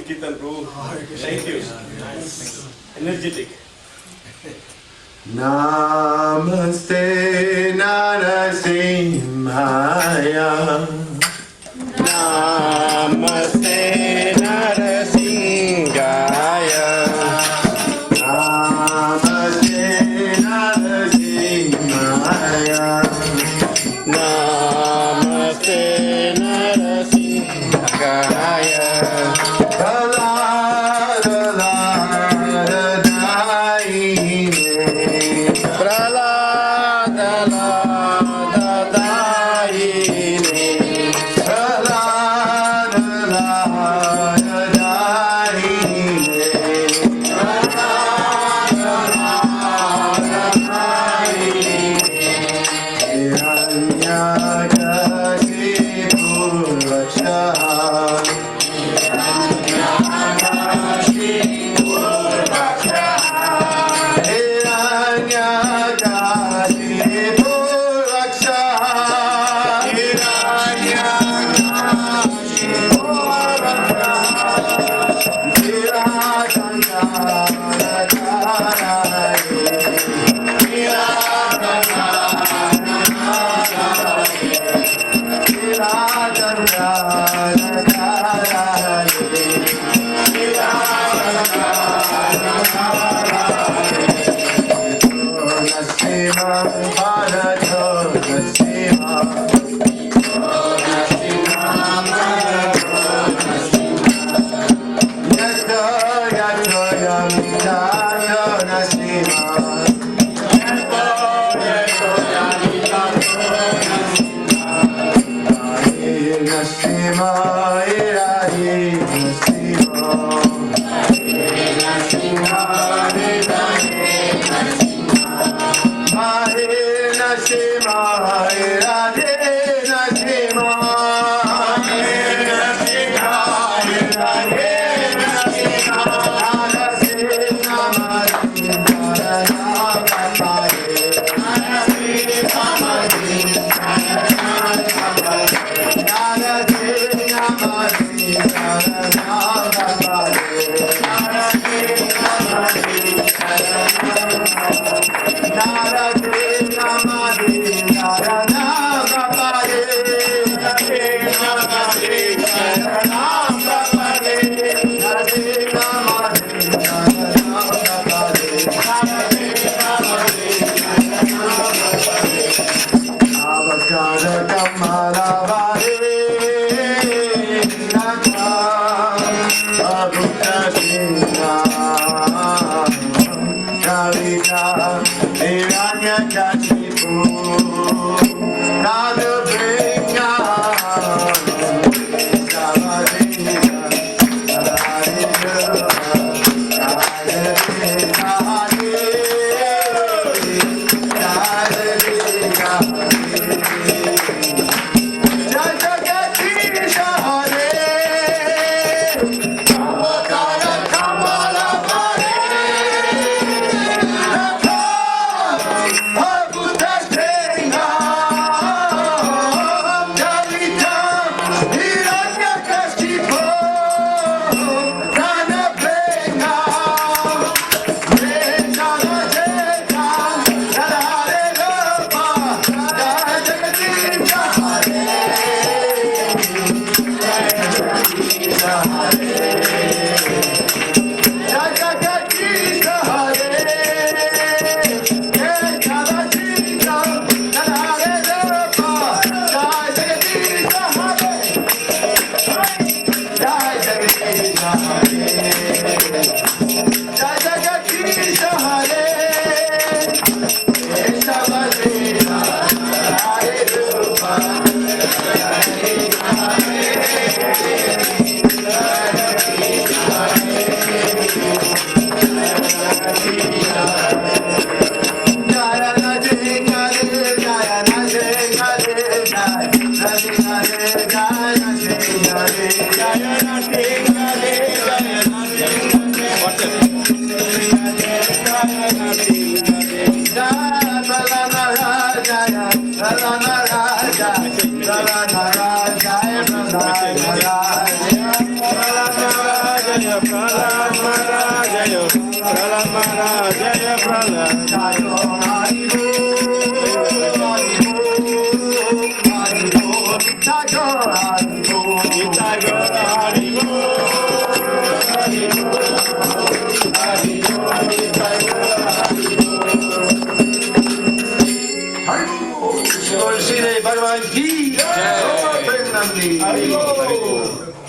Kirtan Prabhu. Thank you. Energetic. Namaste Narasimhaya. Namaste Narasimhaya. Namaste Narasimhaya. Namaste Narasimhaya. Jaya Prahlad.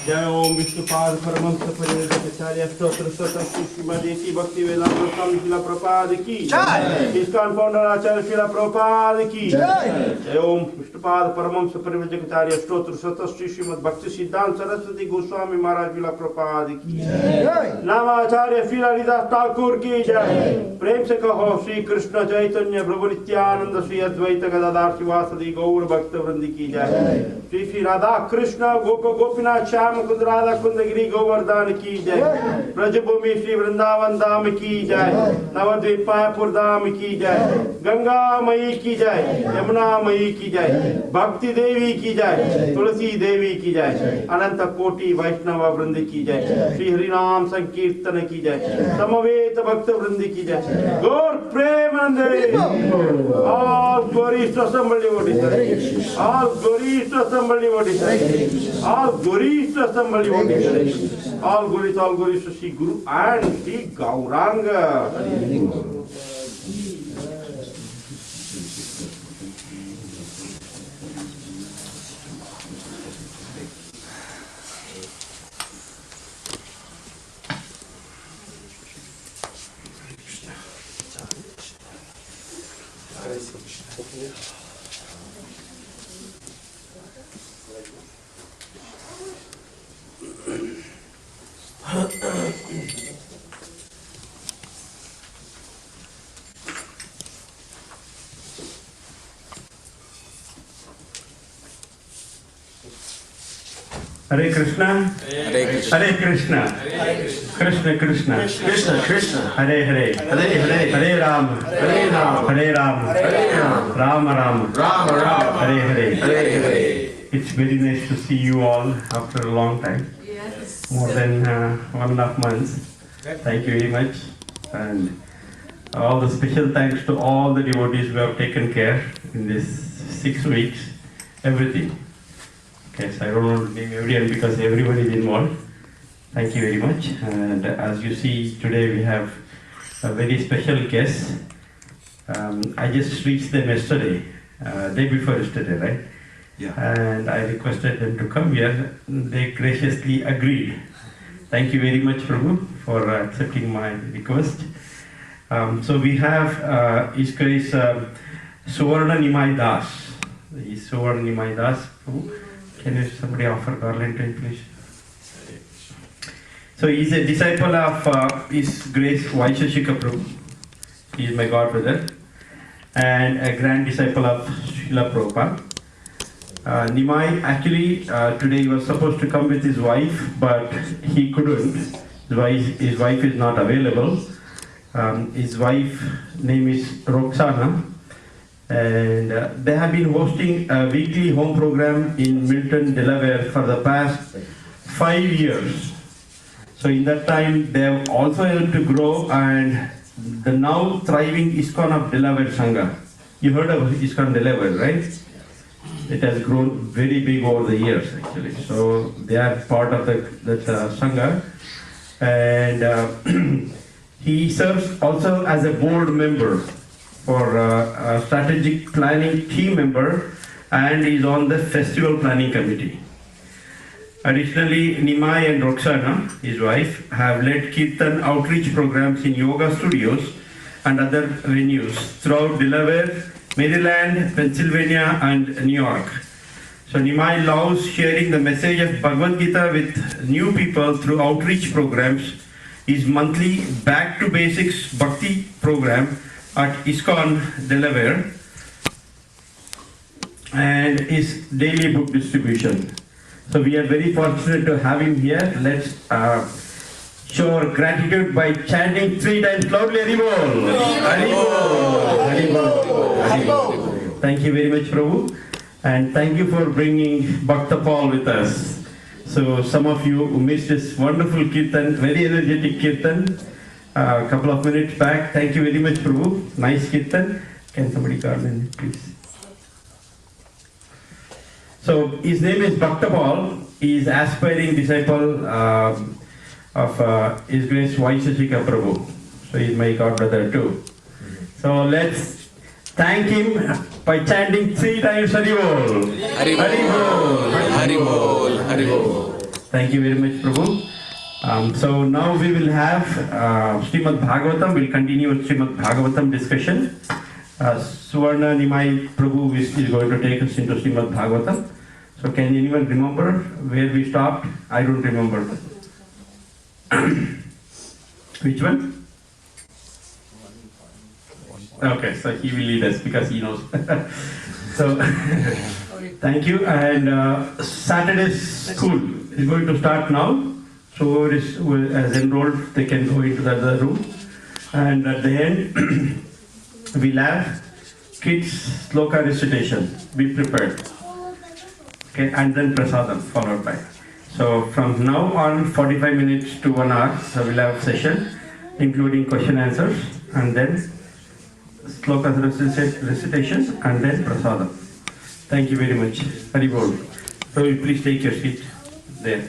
जय ओम विष्णुपाद परमहंस परिनिर्वाणाचार्य स्तोत्र स्तोत्र श्रीमदेसी भक्ति वेदांत स्वामी शिला प्रपाद की जय। इस्कॉन फाउंडर आचार्य शिला प्रपाद की जय। जय ओम विष्णुपाद परमहंस परिनिर्वाणाचार्य स्तोत्र स्तोत्र श्रीमद् भक्ति सिद्धांत सरस्वती गोस्वामी महाराज शिला प्रपाद की जय। नामाचार्य श्री हरिदास ठाकुर की जय। प्रेम से कहो श्री कृष्ण चैतन्य प्रभु नित्यानंद श्री अद्वैत गदाधर शिवासदि गौर भक्त वृंद की जय। श्री श्री राधा कृष्ण गोप गोपीनाथ श्याम कुंद राधा कुंद गिरी गोवर्धन की जय। ब्रजभूमि श्री वृंदावन धाम की जय। नवद्वीप मायापुर धाम की जय। गंगा मई की जय। यमुना मई की जय। भक्ति देवी की जय। तुलसी देवी की जय। अनंत कोटि वैष्णव वृंद की जय। श्री हरिनाम संकीर्तन की जय। समवेत भक्त वृंद की जय। गौर प्रेमानंदे all glories to somebody what is that? All glories to somebody what is that? All glories to somebody what is that? All glories to Sri Guru and Sri Gauranga. Hare Krishna, Hare Krishna, Krishna Krishna, Krishna, Krishna, Hare Hare, Hare Hare, Hare Ram, Hare Ram, Hare Ram, Hare Ram, Rama Ram, Ram Ram, Hare Hare. Hare Hare. It's very nice to see you all after a long time, more than 1.5 months. Thank you very much, and all the special thanks to all the devotees who have taken care in this 6 weeks, everything. Yes, I don't want to name everyone because everyone is involved. Thank you very much. And as you see, today we have a very special guest. I just reached them yesterday, day before yesterday, right? Yeah. And I requested them to come here. They graciously agreed. Thank you very much, Prabhu, for accepting my request. So we have His Grace Suvarna Nimai Das. Suvarna Nimai Das, Prabhu. Can somebody offer garland to him, please? So he is a disciple of His Grace Vaisheshika Prabhu. He is my godbrother and a grand disciple of Srila Prabhupada. Nimai actually today he was supposed to come with his wife, but he couldn't. His wife is not available. His wife name is Roxana. And they have been hosting a weekly home program in Milton, Delaware for the past 5 years. So in that time, they have also helped to grow and the now thriving ISKCON of Delaware Sangha. You heard of ISKCON Delaware, right? It has grown very big over the years actually. So they are part of that Sangha. And he serves also as a board member for a strategic planning team member and is on the festival planning committee. Additionally, Nimai and Roxana, his wife, have led Kirtan outreach programs in yoga studios and other venues throughout Delaware, Maryland, Pennsylvania and New York. So Nimai loves sharing the message of Bhagavad Gita with new people through outreach programs. His monthly Back to Basics Bhakti program at ISKCON Delaware and his daily book distribution. So we are very fortunate to have him here. Let's show our gratitude by chanting 3 times loudly, Haribol! Haribol! Haribol! Haribol! Thank you very much, Prabhu. And thank you for bringing Bhakta Paul with us. So some of you who missed this wonderful kirtan, very energetic kirtan, a couple of minutes back. Thank you very much, Prabhu. Nice kirtan. Can somebody call in, please? So his name is Bhakta Paul. He is aspiring disciple of His Grace Vaisheshika Prabhu. So he is my god brother too. So let's thank him by chanting 3 times Haribol. Haribol. Haribol. Haribol. Thank you very much, Prabhu. So now we will have Srimad Bhagavatam. We'll continue with Srimad Bhagavatam discussion. Suvarna Nimai Prabhu is going to take us into Srimad Bhagavatam. So can anyone remember where we stopped? I don't remember. Which one? Okay, so he will lead us because he knows. So thank you. And Saturday's school is going to start now. So whoever has enrolled, they can go into the other room. And at the end, we'll have kids sloka recitation. Be prepared. Okay, and then prasadam followed by. So from now on, 45 minutes to 1 hour, so we'll have session, including question answers, and then sloka recitations, and then prasadam. Thank you very much. Haribol. So you please take your seat there.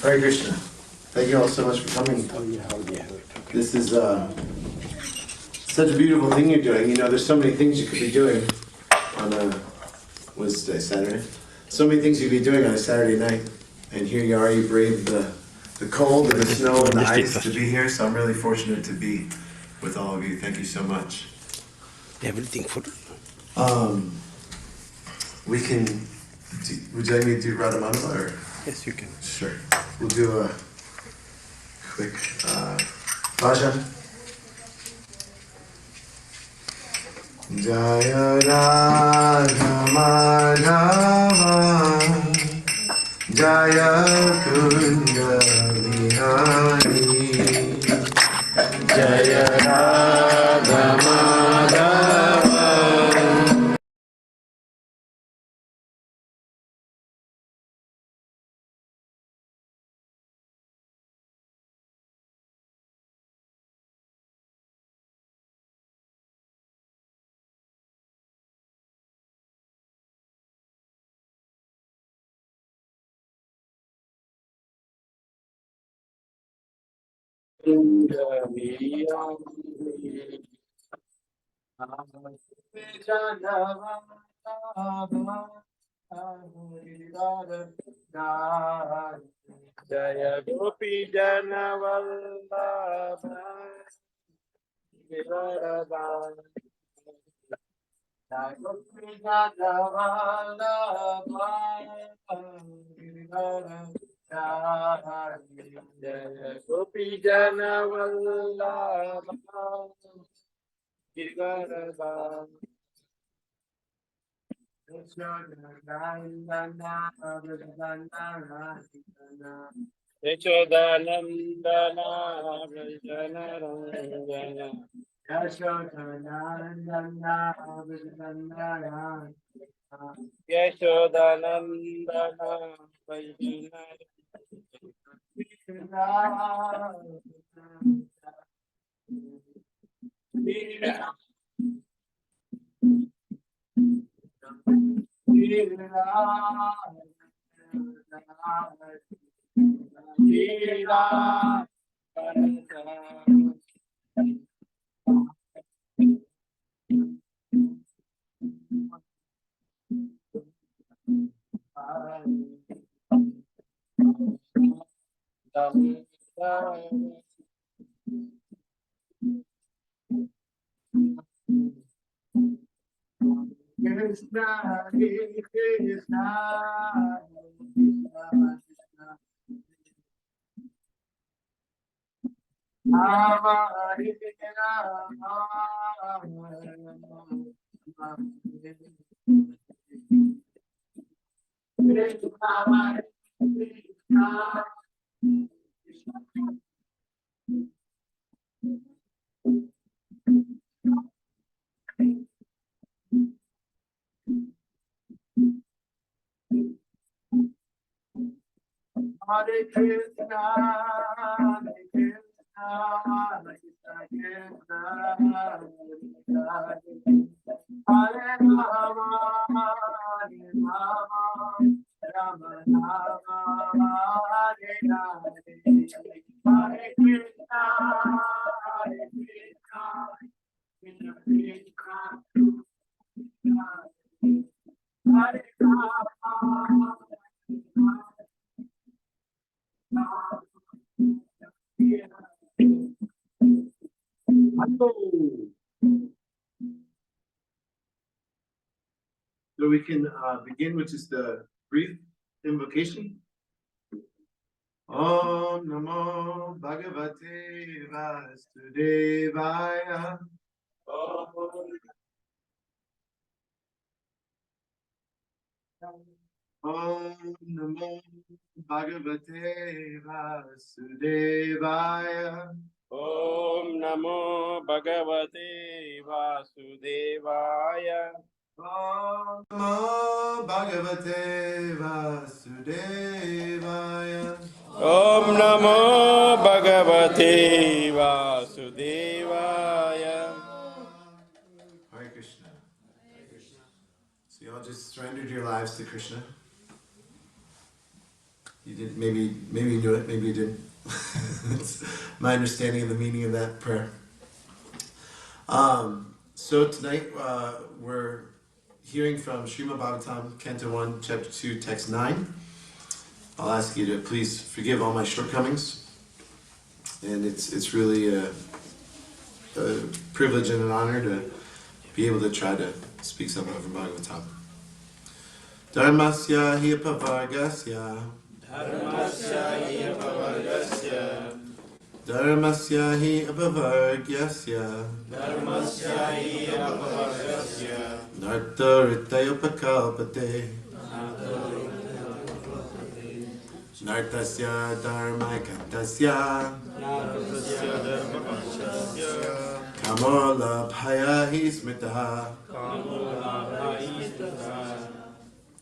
Hare Krishna. Thank you all so much for coming. This is such a beautiful thing you're doing. You know, there's so many things you could be doing on a Wednesday, Saturday. So many things you could be doing on a Saturday night. And here you are, you braved the cold and the snow and the ice to be here. So I'm really fortunate to be with all of you. Thank you so much. Everything for. We can. Would you like me to do Radhamana or? Yes, you can. Sure. We'll do a quick bhajan. Jaya Radha Madhava Jaya Kunda Vihari Jaya Radha Madhava. Jaya Gopi Jana Vallabha Vivarada Jaya Gopi Jana Vallabha Vivarada Jaya Gopi Jana Vallabha Vivarada Yashodanandana Vrajana Rangana Yashodanandana Vrajana Yashodanandana Vrajana Krishna, Hare Krishna, Rama Hare Rama, Krishna Hare Krishna. Hare Krishna, Hare Krishna, Krishna Krishna, Hare Rama, Hare Rama, Rama Rama, Hare Hare, Hare Krishna, Hare Krishna, Krishna Krishna, Hare Rama. So we can begin with just the brief invocation. Om Namo Bhagavate Vasudevaya. Om Namo Bhagavate Vasudevaya. Om Namo Bhagavate Vasudevaya. Om Namo Bhagavate Vasudevaya. Om Namo Bhagavate Vasudevaya. Hare Krishna. So you all just surrendered your lives to Krishna. You did, maybe you knew it, maybe you didn't. That's my understanding of the meaning of that prayer. So tonight we're hearing from Srimad Bhagavatam, Canto 1, Chapter 2, Text 9. I'll ask you to please forgive all my shortcomings. And it's really a privilege and an honor to be able to try to speak something from Bhagavatam. Dharmasya hi apavargasya. Dharmasya hi apavargasya. Dharmasya hi apavargasya. Dharmasya hi apavargasya. Nartaritayupakalpate. Nartasya dharmaikantasya. Nartasya dharmakasya. Kamola bhaya hi smitaha. Kamola bhaya smitaha.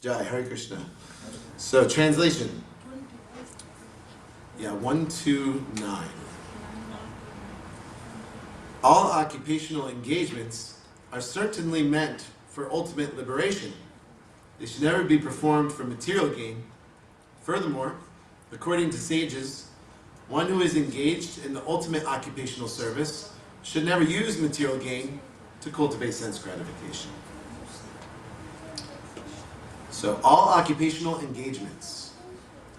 Jai, Hare Krishna. So, translation. 129. All occupational engagements are certainly meant for ultimate liberation. They should never be performed for material gain. Furthermore, according to sages, one who is engaged in the ultimate occupational service should never use material gain to cultivate sense gratification. So, all occupational engagements,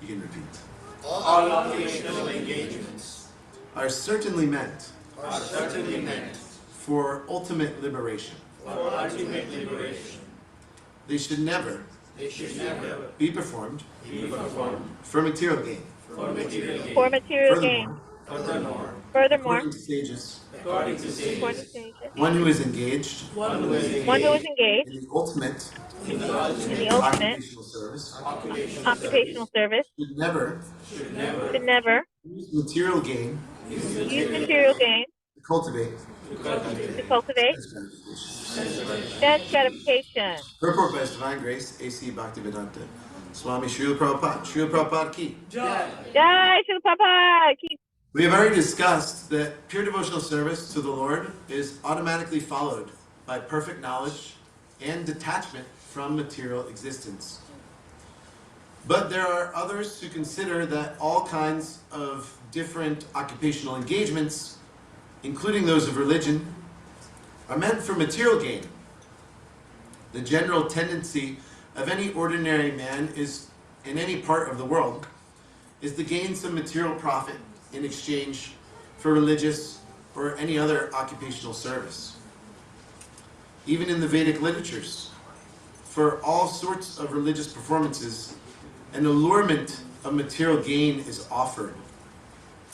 you can repeat. All occupational engagements are certainly meant for ultimate liberation. They should never be performed for material gain. Furthermore, according to sages, one who is engaged in the ultimate occupational service should never use material gain to cultivate sense gratification. Purport by His Divine Grace, A.C. Bhaktivedanta Swami Srila Prabhupada. Srila Prabhupada ki. Jai Srila Prabhupada ki. We have already discussed that pure devotional service to the Lord is automatically followed by perfect knowledge and detachment from material existence. But there are others who consider that all kinds of different occupational engagements, including those of religion, are meant for material gain. The general tendency of any ordinary man is, in any part of the world, is to gain some material profit in exchange for religious or any other occupational service. Even in the Vedic literatures, for all sorts of religious performances, an allurement of material gain is offered.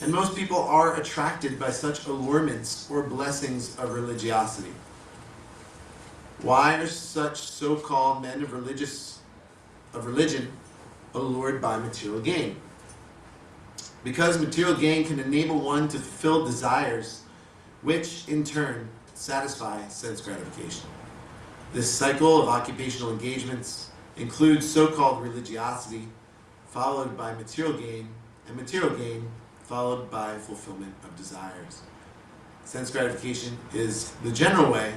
And most people are attracted by such allurements or blessings of religiosity. Why are such so-called men of religion allured by material gain? Because material gain can enable one to fulfill desires, which in turn satisfy sense gratification. This cycle of occupational engagements includes so-called religiosity, followed by material gain, and material gain followed by fulfillment of desires. Sense gratification is the general way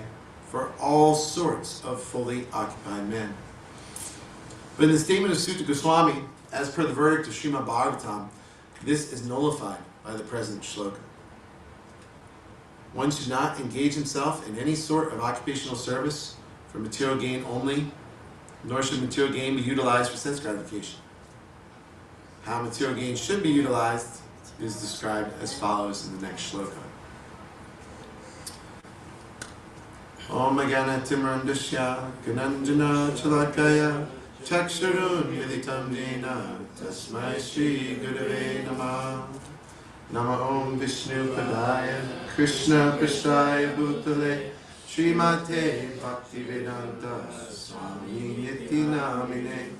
for all sorts of fully occupied men. But in the statement of Sutta Goswami, as per the verdict of Srimad Bhagavatam, this is nullified by the present shloka. One should not engage himself in any sort of occupational service for material gain only, nor should material gain be utilized for sense gratification. How material gain should be utilized is described as follows in the next shloka. Om Agana Timrandasya Gananjana Chalakaya Chakshurun Militam Jena Tasmai Shri Gurave Namah Nama Om Vishnu Padaya Krishna Prasthaya Bhutale Srimate Bhaktivedanta Swami Niti Namine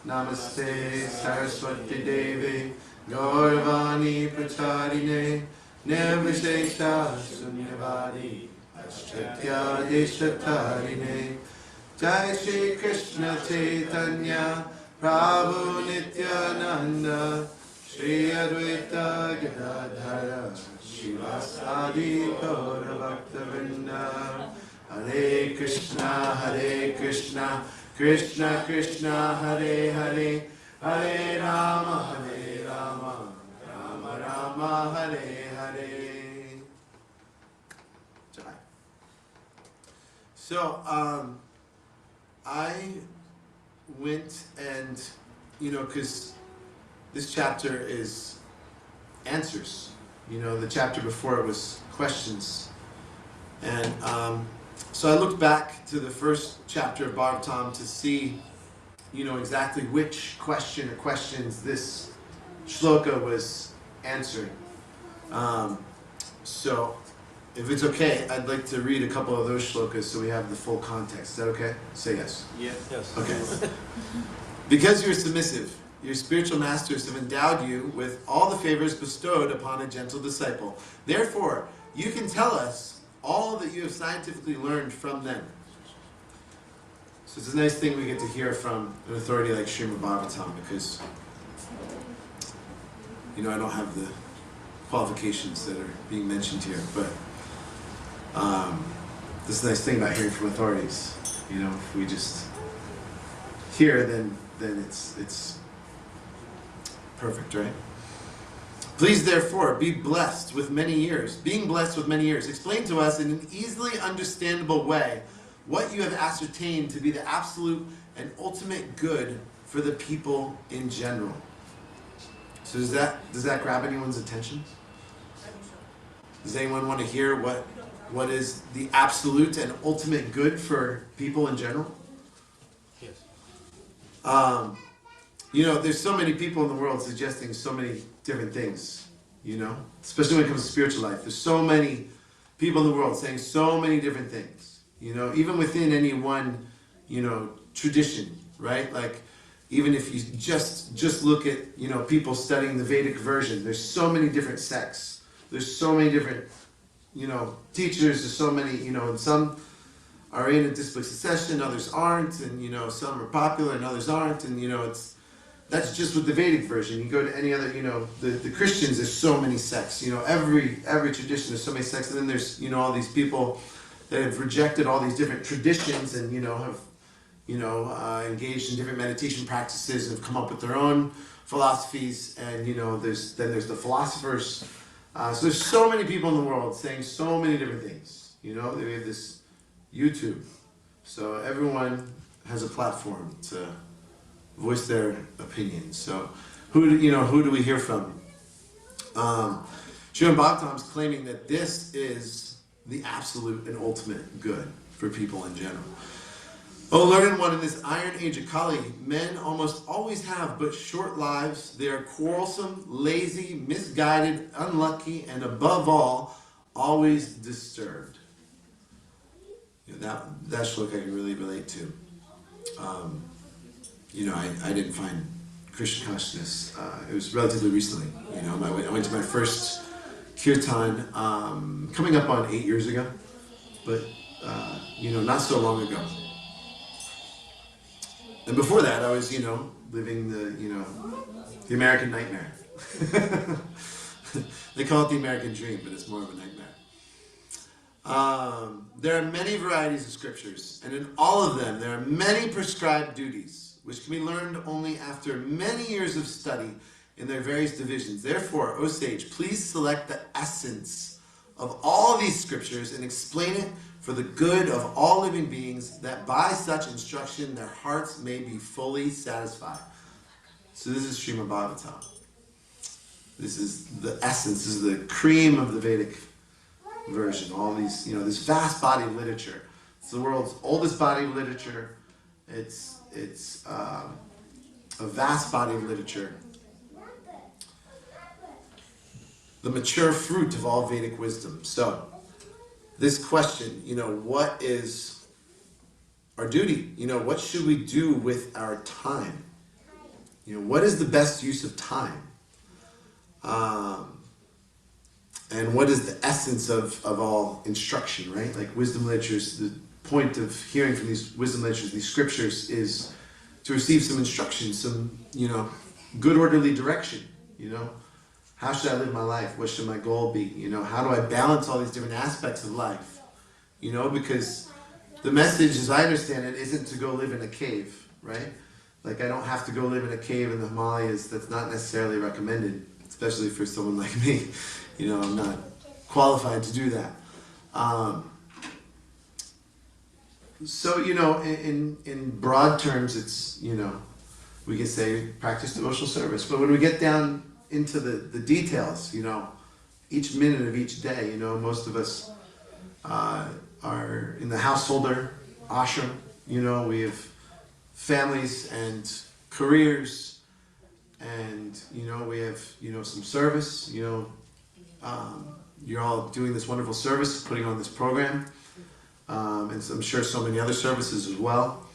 Namaste Saraswati Devi Gauravani Pracharine Nirvishesha Sunyavadi Ashtatya Deshatarine Jai Shri Krishna Chaitanya Prabhu Nityananda Shri Advaita Gadadhara Shivasadi Gaura Bhaktavinda Hare Krishna Krishna Krishna Hare Hare Hare Rama Rama Rama Hare Hare. So, I went and, because this chapter is answers. The chapter before it was questions. And so I looked back to the first chapter of Bhagavatam to see, exactly which question or questions this shloka was answering. So, if it's okay, I'd like to read a couple of those shlokas so we have the full context. Is that okay? Say yes. Yes. Okay. Because you're submissive, your spiritual masters have endowed you with all the favors bestowed upon a gentle disciple. Therefore, you can tell us all that you have scientifically learned from them. So it's a nice thing we get to hear from an authority like Srimad Bhagavatam because, I don't have the qualifications that are being mentioned here, but this nice thing about hearing from authorities, if we just hear, then it's perfect, right? Please, therefore, be blessed with many years. Being blessed with many years, explain to us in an easily understandable way what you have ascertained to be the absolute and ultimate good for the people in general. So does that grab anyone's attention? Does anyone want to hear what is the absolute and ultimate good for people in general? Yes. There's so many people in the world suggesting so many different things, especially when it comes to spiritual life. There's so many people in the world saying so many different things, even within any one, tradition, right? Like, even if you just look at, people studying the Vedic version, there's so many different sects. There's so many different, teachers. There's so many, and some are in a disciplic succession, others aren't, and, some are popular and others aren't, and, that's just with the Vedic version. You go to any other, the Christians, there's so many sects. Every tradition, there's so many sects, and then there's, all these people that have rejected all these different traditions and, have, engaged in different meditation practices and have come up with their own philosophies, and, there's the philosophers. So there's so many people in the world saying so many different things. They have this YouTube. So everyone has a platform to voice their opinions. So who do we hear from? Srimad Bhagavatam is claiming that this is the absolute and ultimate good for people in general. O learned one, in this iron age of Kali, men almost always have but short lives. They are quarrelsome, lazy, misguided, unlucky, and above all, always disturbed. That shloka I can really relate to. I didn't find Krishna consciousness. It was relatively recently. I went to my first kirtan coming up on 8 years ago, but not so long ago. And before that, I was, living the American nightmare. They call it the American dream, but it's more of a nightmare. There are many varieties of scriptures, and in all of them, there are many prescribed duties, which can be learned only after many years of study in their various divisions. Therefore, O sage, please select the essence of all these scriptures and explain it for the good of all living beings, that by such instruction their hearts may be fully satisfied. So this is Srimad Bhagavatam. This is the essence, this is the cream of the Vedic version. All these, this vast body of literature. It's the world's oldest body of literature. It's a vast body of literature. The mature fruit of all Vedic wisdom. So, this question, what is our duty? What should we do with our time? What is the best use of time? And what is the essence of all instruction, right? Like wisdom literatures, the point of hearing from these wisdom literatures, these scriptures, is to receive some instruction, some, good orderly direction, How should I live my life? What should my goal be? How do I balance all these different aspects of life? Because the message, as I understand it, isn't to go live in a cave, right? Like I don't have to go live in a cave in the Himalayas. That's not necessarily recommended, especially for someone like me. I'm not qualified to do that. So, in broad terms, it's, we could say practice devotional service. But when we get down into the details, each minute of each day, most of us are in the householder ashram, we have families and careers, and, we have, some service, you're all doing this wonderful service, putting on this program, and so I'm sure so many other services as well.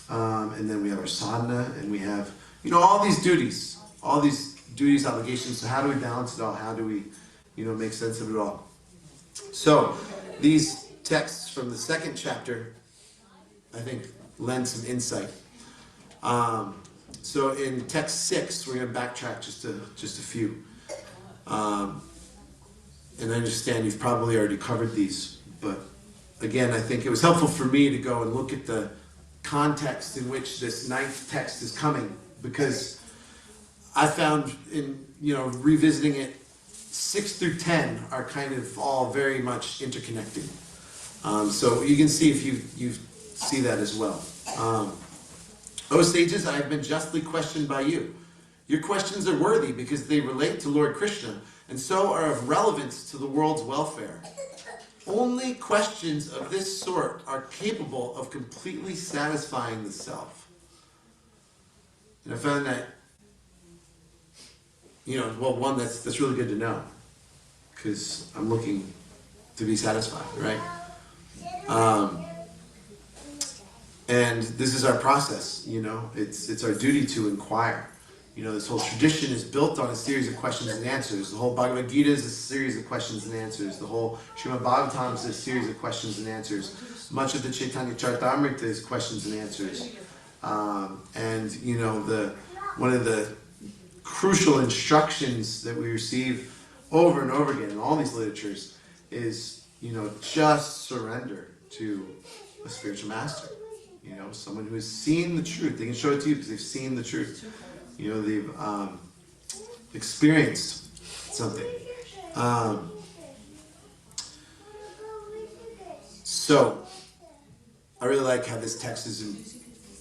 And then we have our sadhana, and we have, all these duties, obligations. So how do we balance it all? How do we, make sense of it all? So these texts from the second chapter, I think, lend some insight. So in text 6, we're going to backtrack just a few. And I understand you've probably already covered these, but again, I think it was helpful for me to go and look at the context in which this 9th text is coming, because I found in, revisiting it, 6 through 10 are kind of all very much interconnected. So you can see if you see that as well. O sages, I have been justly questioned by you. Your questions are worthy because they relate to Lord Krishna, and so are of relevance to the world's welfare. Only questions of this sort are capable of completely satisfying the self. And I found that, one, that's really good to know, because I'm looking to be satisfied, right? And this is our process, it's our duty to inquire. This whole tradition is built on a series of questions and answers. The whole Bhagavad Gita is a series of questions and answers. The whole Srimad Bhagavatam is a series of questions and answers. Much of the Chaitanya Charitamrita is questions and answers. And one of the crucial instructions that we receive over and over again in all these literatures is, just surrender to a spiritual master. Someone who has seen the truth. They can show it to you because they've seen the truth. They've experienced something. So, I really like how this text is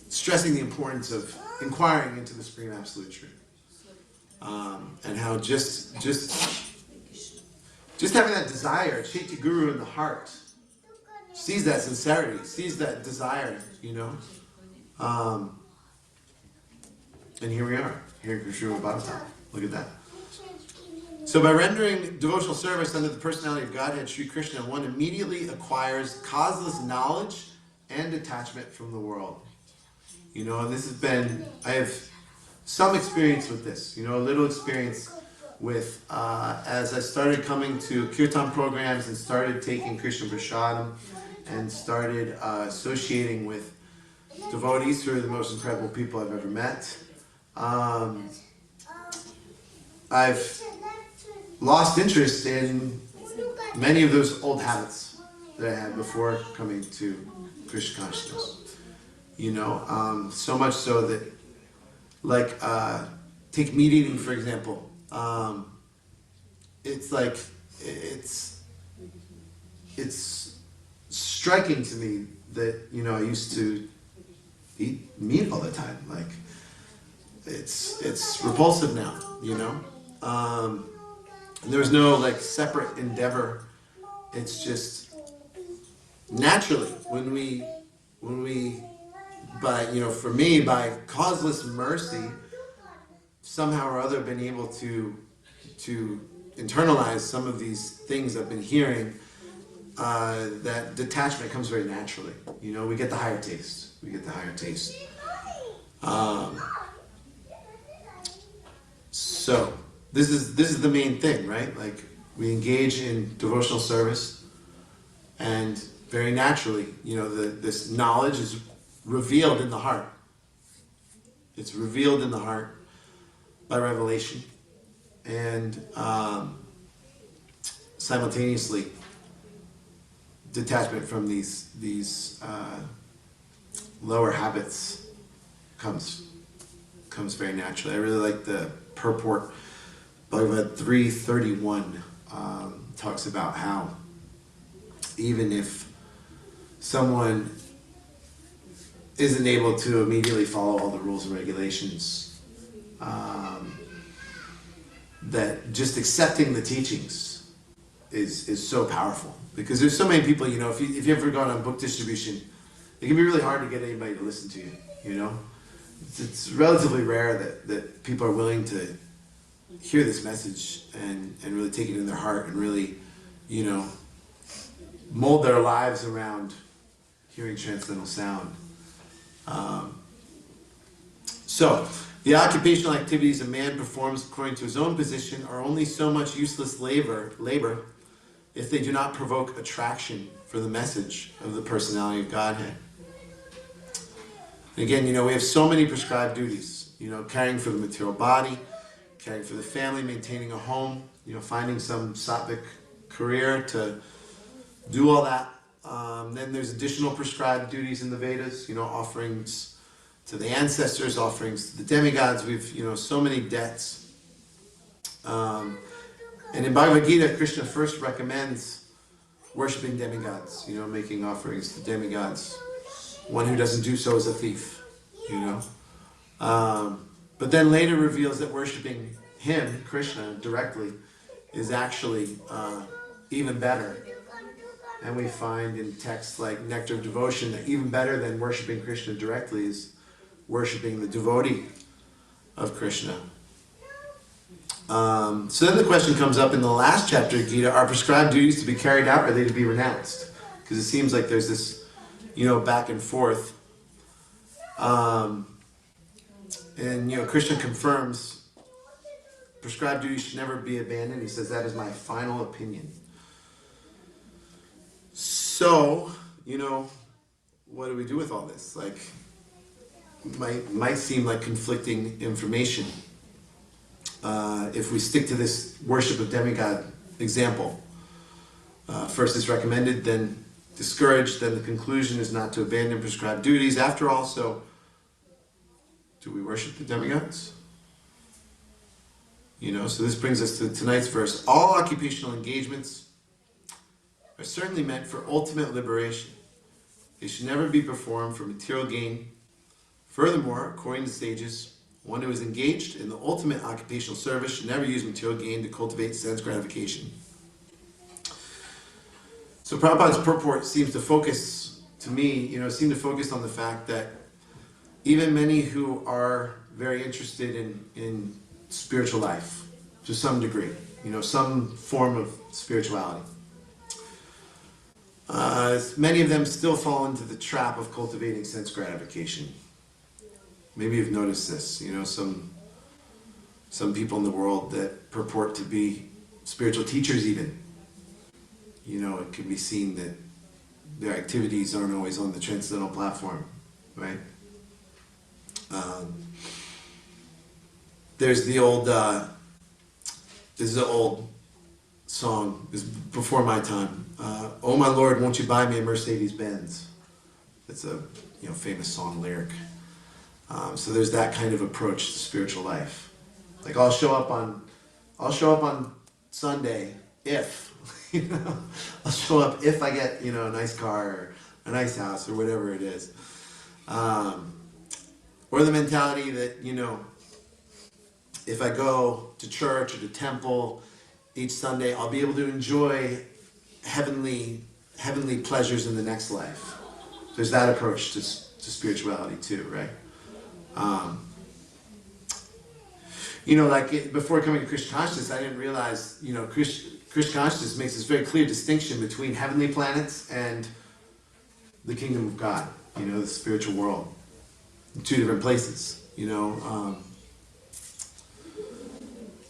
stressing the importance of inquiring into the Supreme Absolute Truth. And how just having that desire, Chaitya Guru in the heart, sees that sincerity, sees that desire, and here we are, here in Srimad Bhagavatam. Look at that. So by rendering devotional service under the personality of Godhead, Sri Krishna, one immediately acquires causeless knowledge and detachment from the world. And this has been, I have some experience with this, a little experience with, as I started coming to kirtan programs and started taking Krishna Prasadam and started associating with devotees who are the most incredible people I've ever met. I've lost interest in many of those old habits that I had before coming to Krishna consciousness. So much so that, like, take meat eating for example. It's like, it's striking to me that, I used to eat meat all the time. Like, it's repulsive now, and there's no like separate endeavor. It's just naturally when we for me, by causeless mercy, somehow or other been able to internalize some of these things I've been hearing. That detachment comes very naturally. We get the higher taste. So this is the main thing, right? Like, we engage in devotional service, and very naturally, this knowledge is revealed in the heart. It's revealed in the heart by revelation, and simultaneously, detachment from these lower habits comes very naturally. I really like the purport. Bhagavad 3:31 talks about how even if someone isn't able to immediately follow all the rules and regulations, that just accepting the teachings is so powerful. Because there's so many people, if you've ever gone on book distribution, it can be really hard to get anybody to listen to you, It's relatively rare that people are willing to hear this message and really take it in their heart and really, mold their lives around hearing transcendental sound. So, the occupational activities a man performs according to his own position are only so much useless labor if they do not provoke attraction for the message of the personality of Godhead. And again, we have so many prescribed duties, caring for the material body, caring for the family, maintaining a home, finding some sattvic career to do all that. Then there's additional prescribed duties in the Vedas, offerings to the ancestors, offerings to the demigods. We've, so many debts. And in Bhagavad Gita, Krishna first recommends worshiping demigods, making offerings to demigods. One who doesn't do so is a thief, But then later reveals that worshiping him, Krishna, directly is actually even better. And we find in texts like Nectar of Devotion that even better than worshiping Krishna directly is worshiping the devotee of Krishna. So then the question comes up in the last chapter of Gita: are prescribed duties to be carried out, or are they to be renounced? Because it seems like there's this, back and forth. And Krishna confirms prescribed duties should never be abandoned. He says, that is my final opinion. So, what do we do with all this? Like, might seem like conflicting information. If we stick to this worship of demigod example, first it's recommended, then discouraged, then the conclusion is not to abandon prescribed duties. After all, so do we worship the demigods? So this brings us to tonight's verse. All occupational engagements are certainly meant for ultimate liberation. They should never be performed for material gain. Furthermore, according to sages, one who is engaged in the ultimate occupational service should never use material gain to cultivate sense gratification. So Prabhupada's purport seems to focus, to me, seem to focus on the fact that even many who are very interested in spiritual life, to some degree, some form of spirituality, many of them still fall into the trap of cultivating sense gratification. Maybe you've noticed this, some people in the world that purport to be spiritual teachers even. It can be seen that their activities aren't always on the transcendental platform. right? There's the old, this is an old song, this is before my time. Oh my Lord, won't you buy me a Mercedes Benz? It's a famous song lyric. So there's that kind of approach to spiritual life. Like I'll show up on Sunday if I'll show up if I get a nice car or a nice house or whatever it is. Or the mentality that if I go to church or to temple each Sunday, I'll be able to enjoy heavenly pleasures in the next life. There's that approach to spirituality too, right? Before coming to Krishna consciousness, I didn't realize, Krishna consciousness makes this very clear distinction between heavenly planets and the kingdom of God, the spiritual world. Two different places,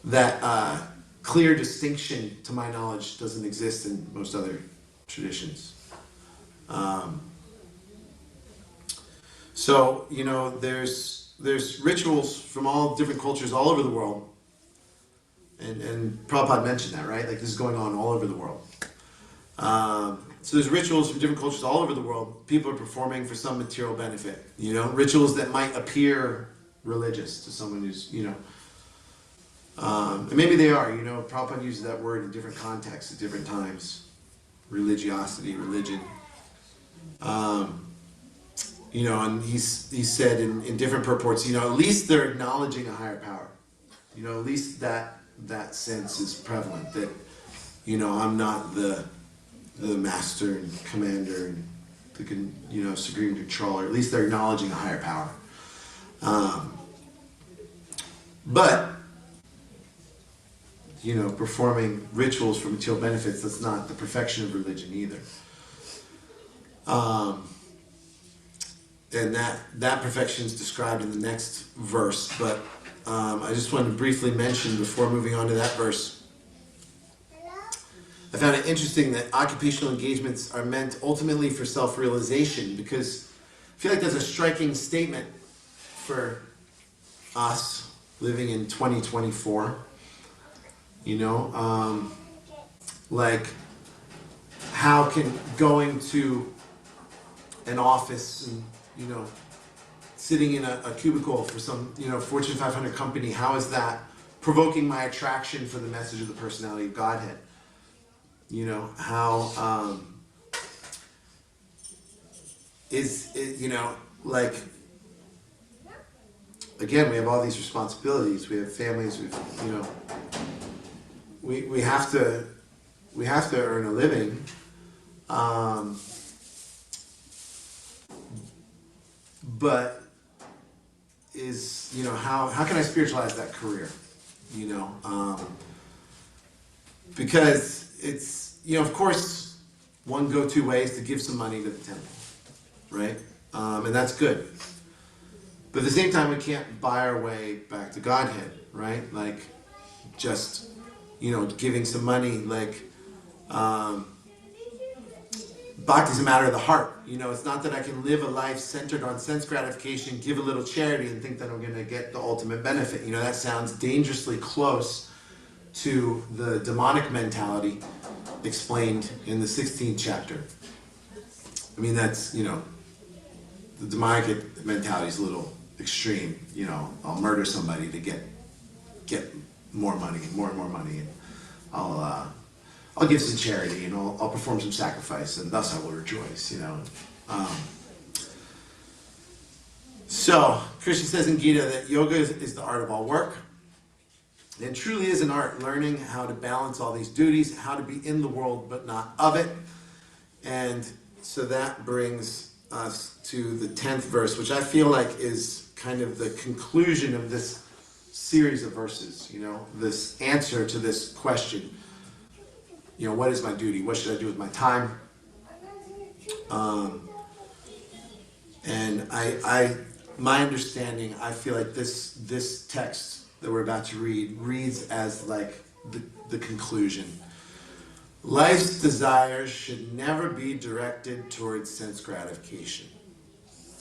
that clear distinction, to my knowledge, doesn't exist in most other traditions. So, there's rituals from all different cultures all over the world. And Prabhupada mentioned that, right? Like this is going on all over the world. So there's rituals from different cultures all over the world. People are performing for some material benefit. Rituals that might appear religious to someone who's, and maybe they are. Prabhupada uses that word in different contexts at different times. Religiosity, religion. And he said in different purports, at least they're acknowledging a higher power. At least that sense is prevalent that, I'm not the master and commander and the supreme controller. At least they're acknowledging a higher power. But performing rituals for material benefits, that's not the perfection of religion either. And that perfection is described in the next verse, but I just wanted to briefly mention before moving on to that verse. I found it interesting that occupational engagements are meant ultimately for self-realization, because I feel like that's a striking statement for us living in 2024. Like how can going to an office and sitting in a cubicle for some Fortune 500 company, how is that provoking my attraction for the message of the personality of Godhead? How is it, like, again, we have all these responsibilities, we have families, we have to earn a living, but is, how can I spiritualize that career? Because it's, of course, one go-to way is to give some money to the temple, right? And that's good. But at the same time, we can't buy our way back to Godhead, right? Like, just, giving some money, like, bhakti is a matter of the heart. It's not that I can live a life centered on sense gratification, give a little charity, and think that I'm going to get the ultimate benefit. That sounds dangerously close to the demonic mentality explained in the 16th chapter. I mean, that's, the demonic mentality is a little extreme. I'll murder somebody to get more money, more and more money, and I'll give some charity, and I'll perform some sacrifice, and thus I will rejoice, So, Krishna says in Gita that yoga is the art of all work. It truly is an art, learning how to balance all these duties, how to be in the world but not of it. And so that brings us to the 10th verse, which I feel like is kind of the conclusion of this series of verses, this answer to this question. What is my duty? What should I do with my time? And my understanding, I feel like this text that we're about to reads as like the conclusion. Life's desires should never be directed towards sense gratification.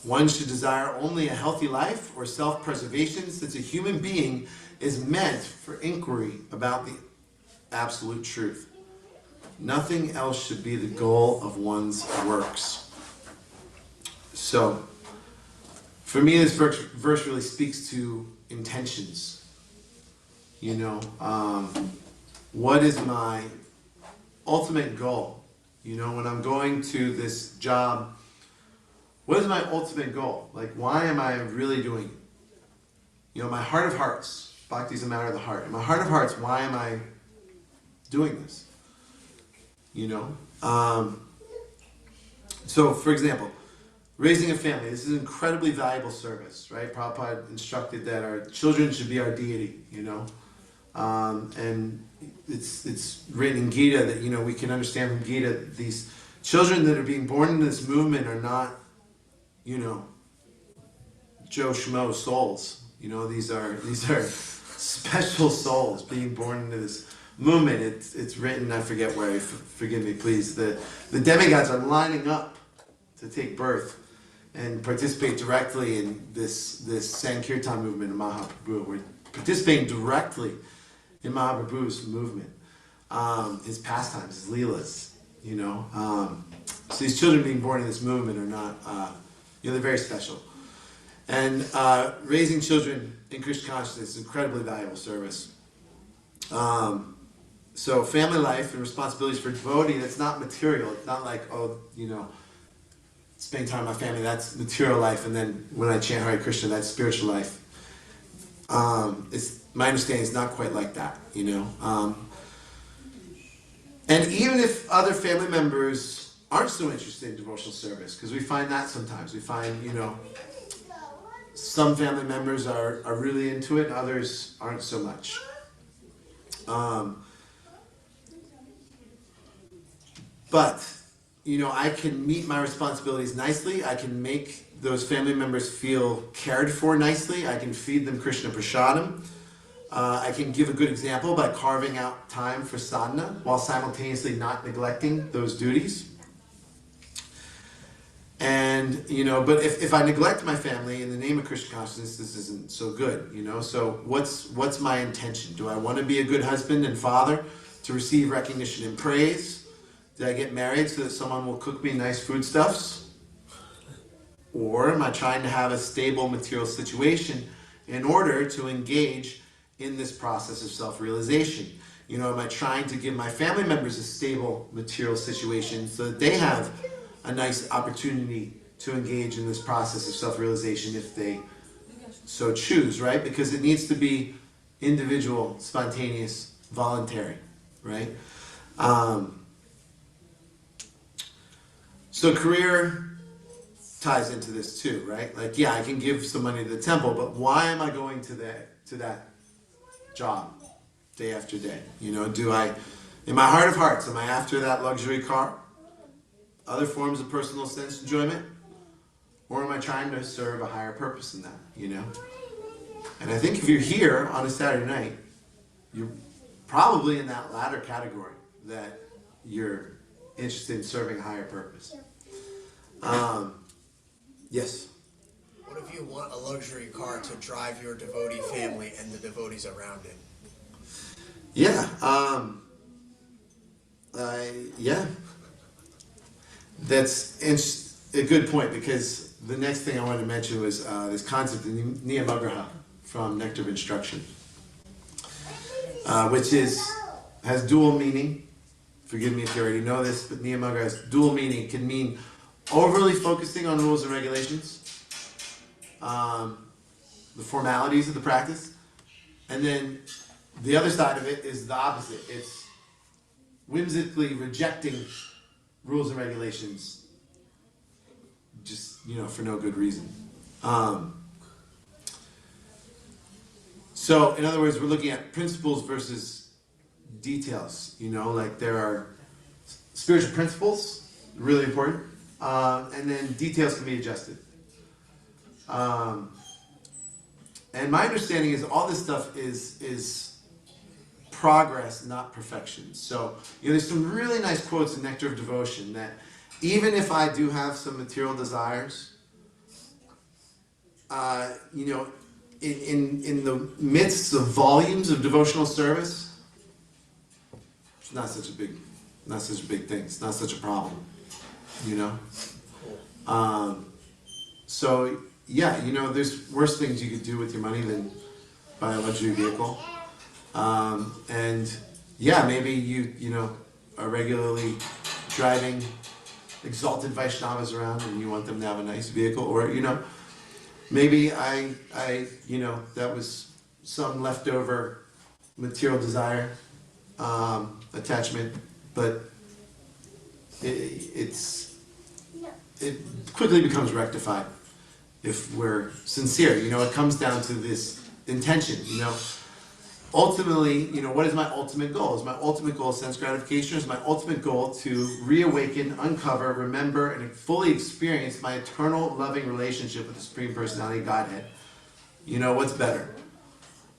One should desire only a healthy life or self-preservation, since a human being is meant for inquiry about the absolute truth. Nothing else should be the goal of one's works. So, for me, this verse really speaks to intentions. You know, what is my ultimate goal? You know, when I'm going to this job, what is my ultimate goal? Like, why am I really doing it? You know, my heart of hearts, bhakti is a matter of the heart. In my heart of hearts, why am I doing this? You know? So, for example, raising a family, this is an incredibly valuable service, right? Prabhupada instructed that our children should be our deity, you know? And it's written in Gita that, you know, we can understand from Gita that these children that are being born into this movement are not, you know, Joe Schmo souls. You know, these are special souls being born into this movement. It's written, I forget where, forgive me please, the demigods are lining up to take birth and participate directly in this Sankirtan movement of Mahaprabhu. We're participating directly in Mahaprabhu's movement, his pastimes, his leelas, you know. So these children being born in this movement are not, you know, they're very special. And raising children in Krishna consciousness is an incredibly valuable service. So family life and responsibilities for devotee, that's not material. It's not like, oh, you know, spending time with my family, that's material life, and then when I chant Hare Krishna, that's spiritual life. It's my understanding is not quite like that, you know. And even if other family members aren't so interested in devotional service, because we find that sometimes. We find, you know, some family members are really into it, and others aren't so much. But, you know, I can meet my responsibilities nicely. I can make those family members feel cared for nicely. I can feed them Krishna Prasadam. I can give a good example by carving out time for sadhana while simultaneously not neglecting those duties. And, you know, but if I neglect my family in the name of Krishna consciousness, this isn't so good, you know. So what's my intention? Do I want to be a good husband and father to receive recognition and praise? Did I get married so that someone will cook me nice foodstuffs? Or am I trying to have a stable material situation in order to engage in this process of self-realization? You know, am I trying to give my family members a stable material situation so that they have a nice opportunity to engage in this process of self-realization if they so choose, right? Because it needs to be individual, spontaneous, voluntary, right? So career ties into this too, right? Like, yeah, I can give some money to the temple, but why am I going to that job day after day? You know, in my heart of hearts, am I after that luxury car? Other forms of personal sense enjoyment? Or am I trying to serve a higher purpose in that, you know? And I think if you're here on a Saturday night, you're probably in that latter category, that you're interested in serving a higher purpose. Yes? What if you want a luxury car to drive your devotee family and the devotees around it? Yeah. Yeah. That's a good point, because the next thing I wanted to mention was this concept of Niyamagraha from Nectar of Instruction, which has dual meaning. Forgive me if you already know this, but Niyamagraha has dual meaning. It can mean overly focusing on rules and regulations, the formalities of the practice, and then the other side of it is the opposite. It's whimsically rejecting rules and regulations, just, you know, for no good reason. So, in other words, we're looking at principles versus details. You know, like there are spiritual principles, really important, and then details can be adjusted. And my understanding is all this stuff is progress, not perfection. So, you know, there's some really nice quotes in Nectar of Devotion that even if I do have some material desires, you know, in the midst of volumes of devotional service, it's not such a big thing. It's not such a problem, you know. So yeah, you know, there's worse things you could do with your money than buy a luxury vehicle. And yeah, maybe you know are regularly driving exalted Vaishnavas around and you want them to have a nice vehicle, or you know, maybe I you know, that was some leftover material desire, attachment, but it quickly becomes rectified if we're sincere. You know, it comes down to this intention, you know. Ultimately, you know, what is my ultimate goal? Is my ultimate goal sense gratification? Or is my ultimate goal to reawaken, uncover, remember, and fully experience my eternal loving relationship with the Supreme Personality of Godhead? You know, what's better?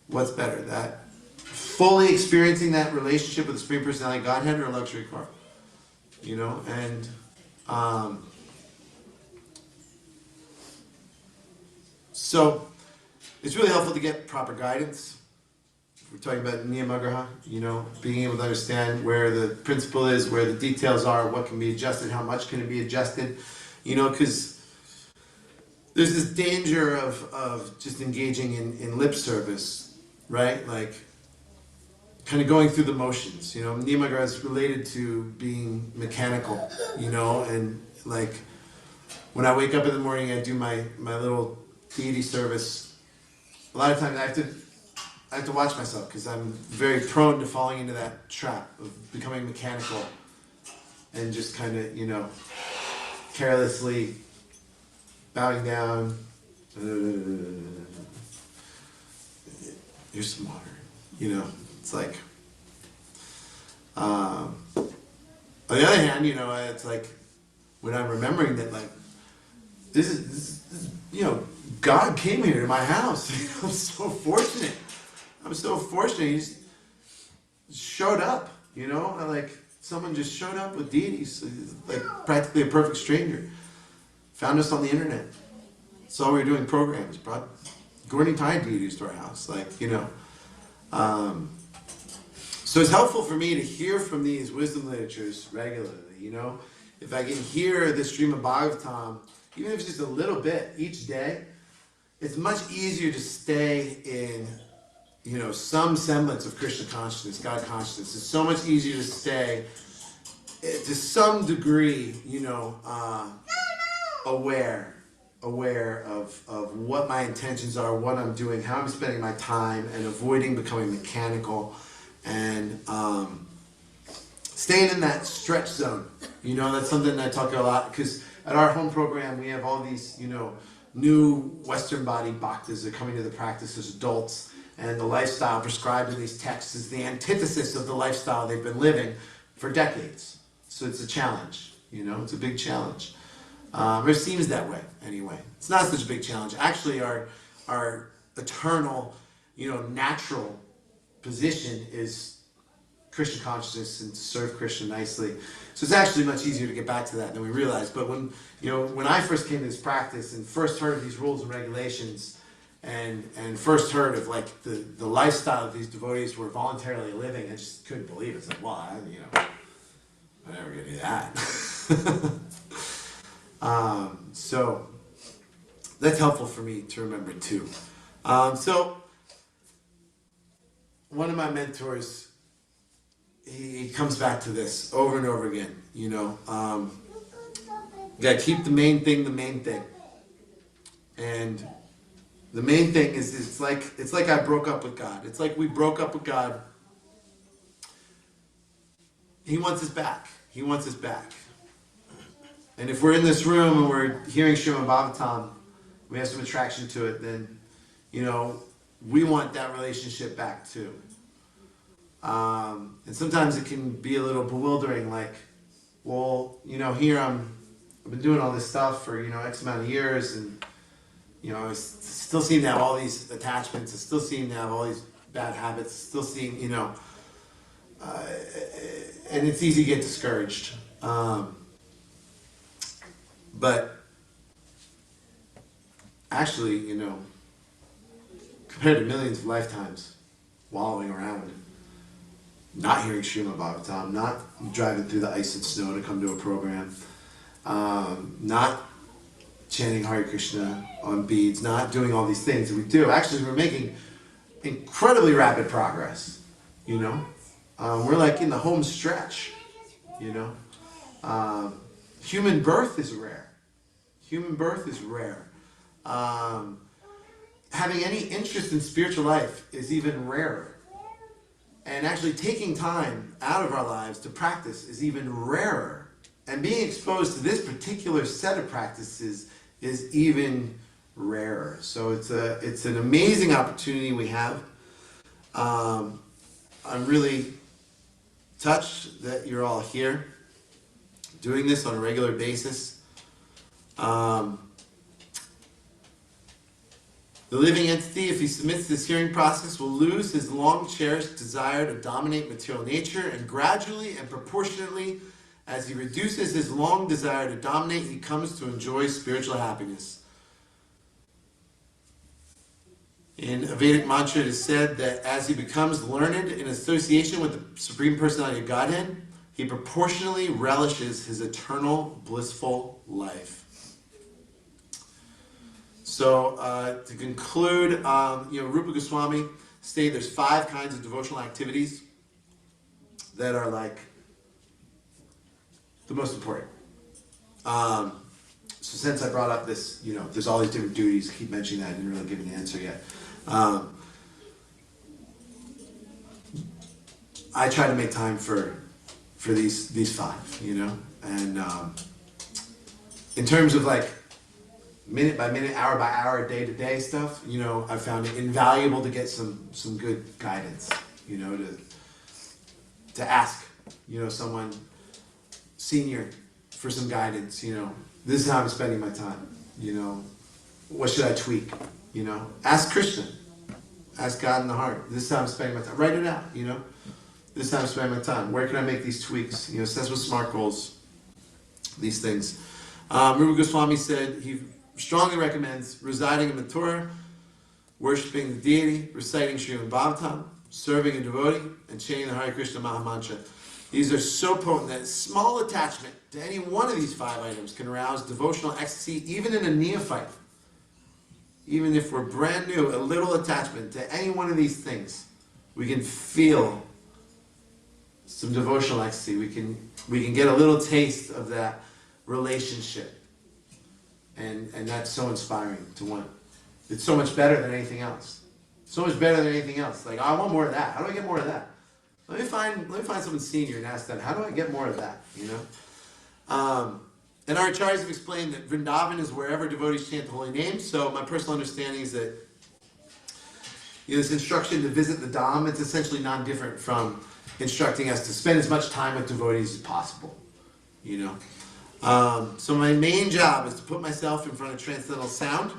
What's better? That fully experiencing that relationship with the Supreme Personality of Godhead, or a luxury car? You know, and so it's really helpful to get proper guidance. We're talking about Niyamagraha, you know, being able to understand where the principle is, where the details are, what can be adjusted, how much can it be adjusted, you know, because there's this danger of just engaging in lip service, right? Like, kind of going through the motions, you know. Niyamagraha is related to being mechanical, you know, and like, when I wake up in the morning, I do my little deity service. A lot of times I have to watch myself because I'm very prone to falling into that trap of becoming mechanical and just kind of, you know, carelessly bowing down. Here's some water, you know. It's like, on the other hand, you know, it's like when I'm remembering that, like, this is you know, God came here to my house. I'm so fortunate. He just showed up, you know, like someone just showed up with deities, like practically a perfect stranger. Found us on the internet. Saw we were doing programs, brought Gordon Tide deities to our house, like, you know. So it's helpful for me to hear from these wisdom literatures regularly, you know. If I can hear the Srimad Bhagavatam, even if it's just a little bit each day, it's much easier to stay in, you know, some semblance of Krishna consciousness, God consciousness. It's so much easier to stay, to some degree, you know, aware of what my intentions are, what I'm doing, how I'm spending my time, and avoiding becoming mechanical, and staying in that stretch zone. You know, that's something that I talk a lot, because at our home program, we have all these, you know, new Western body bhaktas that are coming to the practice as adults, and the lifestyle prescribed in these texts is the antithesis of the lifestyle they've been living for decades. So it's a challenge, you know, it's a big challenge. Or it seems that way, anyway. It's not such a big challenge. Actually, our eternal, you know, natural position is Krishna consciousness and to serve Krishna nicely. So it's actually much easier to get back to that than we realize. But when, you know, when I first came to this practice and first heard of these rules and regulations, and first heard of like the lifestyle that these devotees were voluntarily living, I just couldn't believe it. It's like, well, you know, I'm never gonna do that. So that's helpful for me to remember too. So one of my mentors, he comes back to this over and over again, you know. You gotta keep the main thing the main thing. And the main thing is, it's like I broke up with God. It's like we broke up with God. He wants us back. He wants us back. And if we're in this room and we're hearing Srimad Bhagavatam, we have some attraction to it, then, you know, we want that relationship back too. And sometimes it can be a little bewildering, like, well, you know, here I've been doing all this stuff for, you know, X amount of years, and, you know, I still seem to have all these attachments, I still seem to have all these bad habits, still seem, you know, and it's easy to get discouraged. But actually, compared to millions of lifetimes wallowing around, not hearing Srimad Bhagavatam, not driving through the ice and snow to come to a program, not chanting Hare Krishna on beads, not doing all these things that we do. Actually, we're making incredibly rapid progress, We're like in the home stretch, Human birth is rare. Human birth is rare. Having any interest in spiritual life is even rarer. And actually taking time out of our lives to practice is even rarer. And being exposed to this particular set of practices is even rarer. So it's an amazing opportunity we have. I'm really touched that you're all here doing this on a regular basis. The living entity, if he submits to this hearing process, will lose his long-cherished desire to dominate material nature, and gradually and proportionately, as he reduces his long desire to dominate, he comes to enjoy spiritual happiness. In a Vedic mantra, it is said that as he becomes learned in association with the Supreme Personality of Godhead, he proportionally relishes his eternal blissful life. So to conclude, Rupa Goswami stated there's 5 kinds of devotional activities that are like the most important. So since I brought up this, there's all these different duties. I keep mentioning that. I didn't really give an answer yet. I try to make time for these 5, and in terms of like minute by minute, hour by hour, day to day stuff, I found it invaluable to get some good guidance, to ask, someone senior for some guidance, this is how I'm spending my time, what should I tweak, ask Krishna, ask God in the heart, this is how I'm spending my time, write it out, this is how I'm spending my time, where can I make these tweaks, sets with SMART goals, these things. Rupa Goswami said he strongly recommends residing in Mathura, worshiping the deity, reciting Srimad Bhagavatam, serving a devotee, and chanting the Hare Krishna Maha Mantra. These are so potent that small attachment to any one of these 5 items can arouse devotional ecstasy, even in a neophyte. Even if we're brand new, a little attachment to any one of these things, we can feel some devotional ecstasy. We can get a little taste of that relationship. And that's so inspiring to want. It's so much better than anything else. So much better than anything else. Like, I want more of that. How do I get more of that? Let me find someone senior and ask them, how do I get more of that? And our acharyas have explained that Vrindavan is wherever devotees chant the holy name. So my personal understanding is that this instruction to visit the Dham, it's essentially non-different from instructing us to spend as much time with devotees as possible. So my main job is to put myself in front of transcendental sound.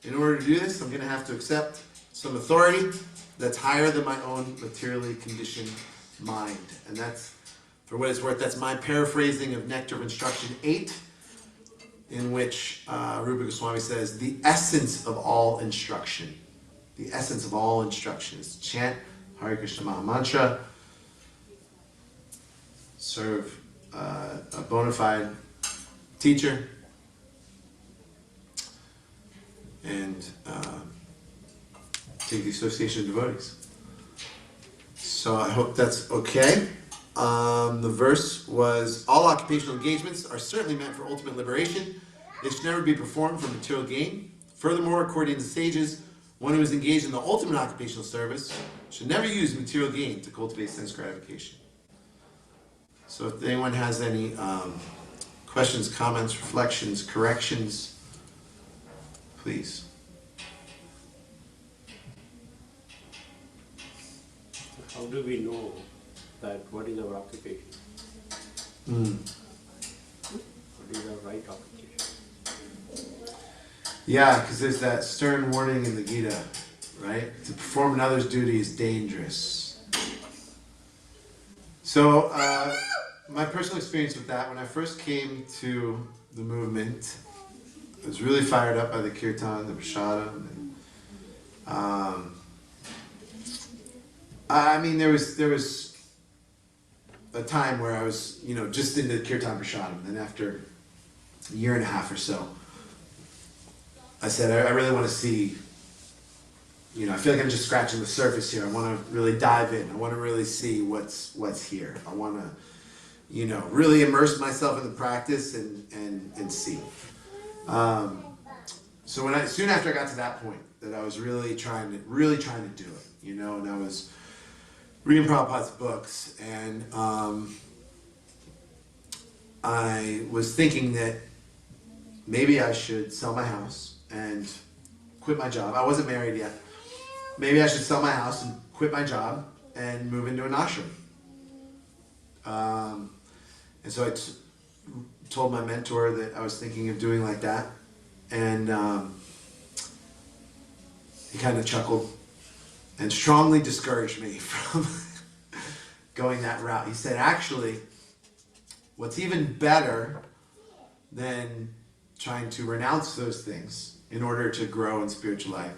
In order to do this, I'm going to have to accept some authority that's higher than my own materially conditioned mind. And that's, for what it's worth, that's my paraphrasing of Nectar of Instruction 8, in which Rupa Goswami says, the essence of all instruction. The essence of all instruction is to chant Hare Krishna Maha Mantra, serve a bona fide teacher, and take the association of devotees. So I hope that's okay. The verse was, all occupational engagements are certainly meant for ultimate liberation. They should never be performed for material gain. Furthermore, according to sages, one who is engaged in the ultimate occupational service should never use material gain to cultivate sense gratification. So if anyone has any questions, comments, reflections, corrections, please. How do we know that what is our occupation? What is our right occupation? Yeah, because there's that stern warning in the Gita, right? To perform another's duty is dangerous. So, my personal experience with that, when I first came to the movement, was really fired up by the kirtan, the prasadam. And, I mean, there was a time where I was, just into the kirtan prasadam. And after a year and a half or so, I said, I really want to see, I feel like I'm just scratching the surface here. I want to really dive in. I want to really see what's here. I want to, really immerse myself in the practice and see. So soon after I got to that point, that I was really trying to do it, and I was reading Prabhupada's books, and I was thinking that maybe I should sell my house and quit my job. I wasn't married yet. Maybe I should sell my house and quit my job and move into an ashram. And so I told my mentor that I was thinking of doing like that. And he kind of chuckled and strongly discouraged me from going that route. He said, actually, what's even better than trying to renounce those things in order to grow in spiritual life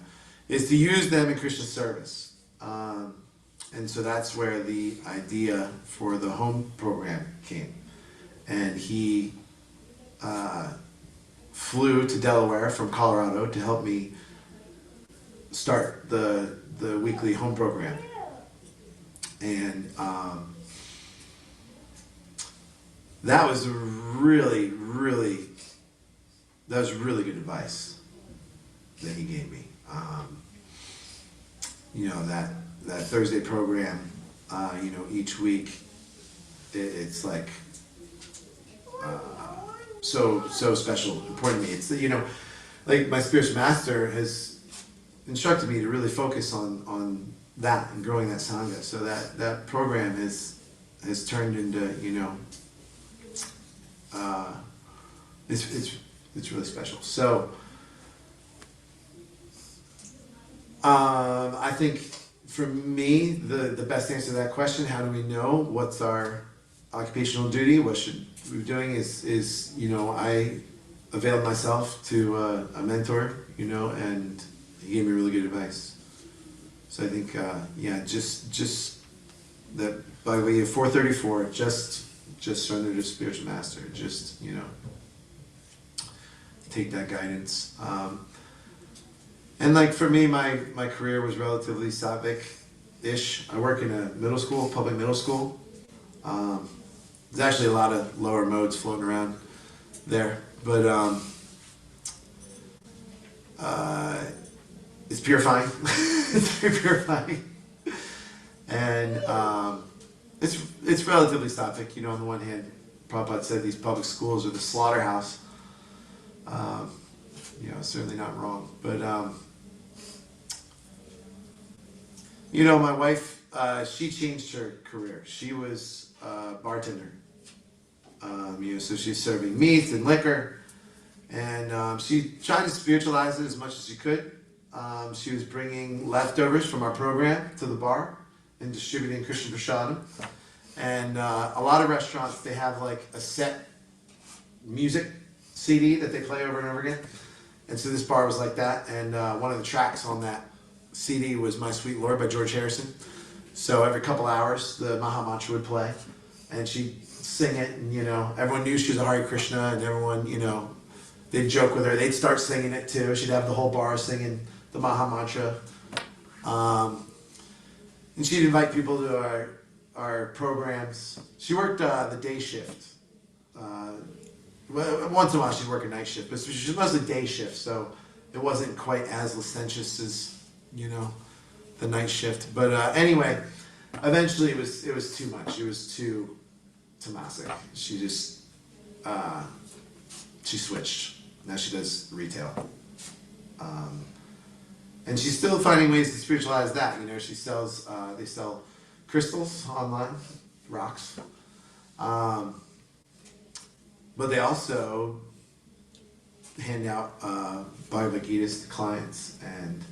is to use them in Krishna service. And so that's where the idea for the home program came. And he flew to Delaware from Colorado to help me start the weekly home program. And that was really good advice that he gave me. That Thursday program, each week, it's like so special, important to me. It's like my spiritual master has instructed me to really focus on that and growing that sangha. So that program has turned into it's really special. So I think for me the best answer to that question, how do we know what's our occupational duty, what should we be doing, is I availed myself to a mentor, and he gave me really good advice. So I think just that by way of 434, just surrender to spiritual master, just take that guidance. And like for me, my career was relatively sattvic-ish. I work in a middle school, public middle school. There's actually a lot of lower modes floating around there, but it's purifying. It's very purifying, and it's relatively sattvic. On the one hand, Prabhupada said these public schools are the slaughterhouse. Certainly not wrong, but my wife, she changed her career. She was a bartender. So she's serving meat and liquor, and she tried to spiritualize it as much as she could. She was bringing leftovers from our program to the bar and distributing Krishna Prasadam. And a lot of restaurants, they have like a set music CD that they play over and over again. And so this bar was like that. And one of the tracks on that CD was My Sweet Lord by George Harrison. So every couple hours, the Maha Mantra would play. And she'd sing it. And, everyone knew she was a Hare Krishna. And everyone, they'd joke with her. They'd start singing it too. She'd have the whole bar singing the Maha Mantra. And she'd invite people to our programs. She worked the day shift. Once in a while she'd work a night shift, but she was mostly day shift, so it wasn't quite as licentious as the night shift. But anyway, eventually it was too much. It was too tamasic. She just she switched. Now she does retail. And she's still finding ways to spiritualize that. She sells, they sell crystals online, rocks. But they also hand out Bhagavad Gitas to clients, and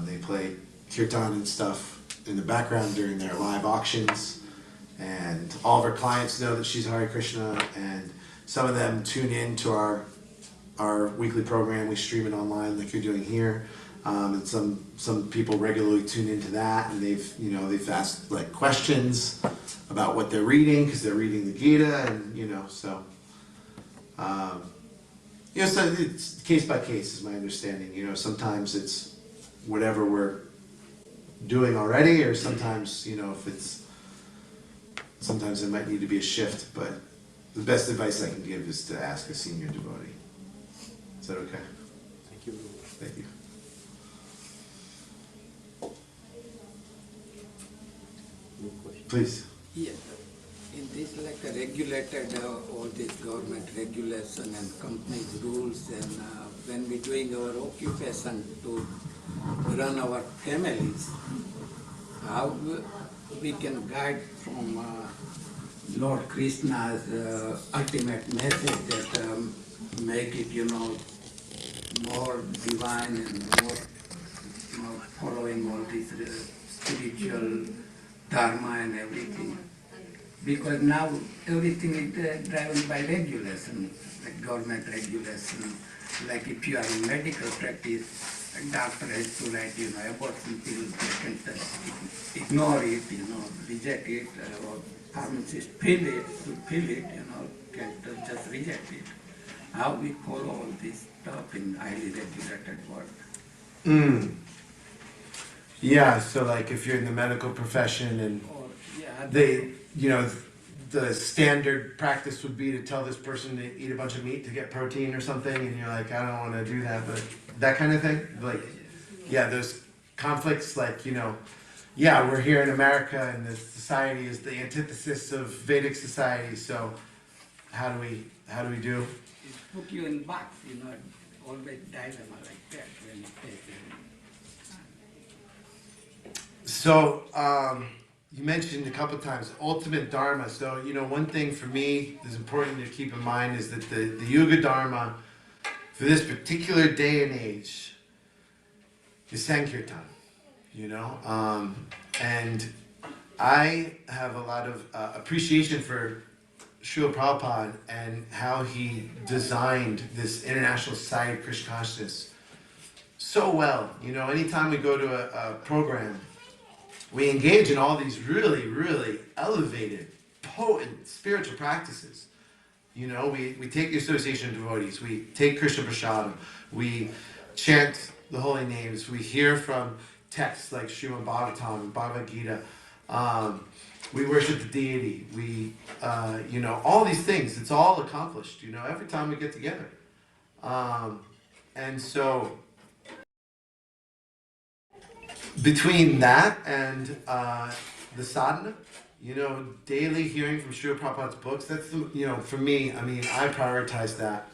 they play kirtan and stuff in the background during their live auctions. And all of her clients know that she's Hare Krishna, and some of them tune in to our our weekly program. We stream it online like you're doing here. And some people regularly tune into that, and they've asked like questions about what they're reading because they're reading the Gita, and so it's case by case is my understanding. Sometimes it's whatever we're doing already, or sometimes sometimes there might need to be a shift. But the best advice I can give is to ask a senior devotee. Is that okay? Thank you. Thank you. No question. Please. Yeah, in this like a regulated, all this government regulation and companies rules, and when we're doing our occupation to run our families, how we can guide from Lord Krishna's ultimate message that make it, more divine and more following all this spiritual dharma and everything. Because now everything is driven by regulation, like government regulation. Like if you are in medical practice, a doctor has to write, abortion pill, they can just ignore it, reject it, or pharmacist fill it, can just reject it. How we follow all this stuff in highly regulated world. Yeah, so like if you're in the medical profession and Or, the standard practice would be to tell this person to eat a bunch of meat to get protein or something, and you're like, I don't want to do that, but that kind of thing. Like, yeah, there's conflicts. Like, we're here in America, and this society is the antithesis of Vedic society. So, how do we do? it put you in box, always dilemma like that when you take it. So, you mentioned a couple of times ultimate dharma. So, one thing for me that's important to keep in mind is that the Yuga Dharma for this particular day and age is Sankirtan, and I have a lot of appreciation for Srila Prabhupada and how he designed this International Society of Krishna Consciousness so well. Anytime we go to a program, we engage in all these really, really elevated, potent spiritual practices. We take the Association of Devotees, we take Krishna Prasadam, we chant the holy names, we hear from texts like Srimad Bhagavatham and Bhagavad Gita, we worship the deity, we, all these things, it's all accomplished, every time we get together. And so, between that and the sadhana, daily hearing from Srila Prabhupada's books, that's, for me, I prioritize that.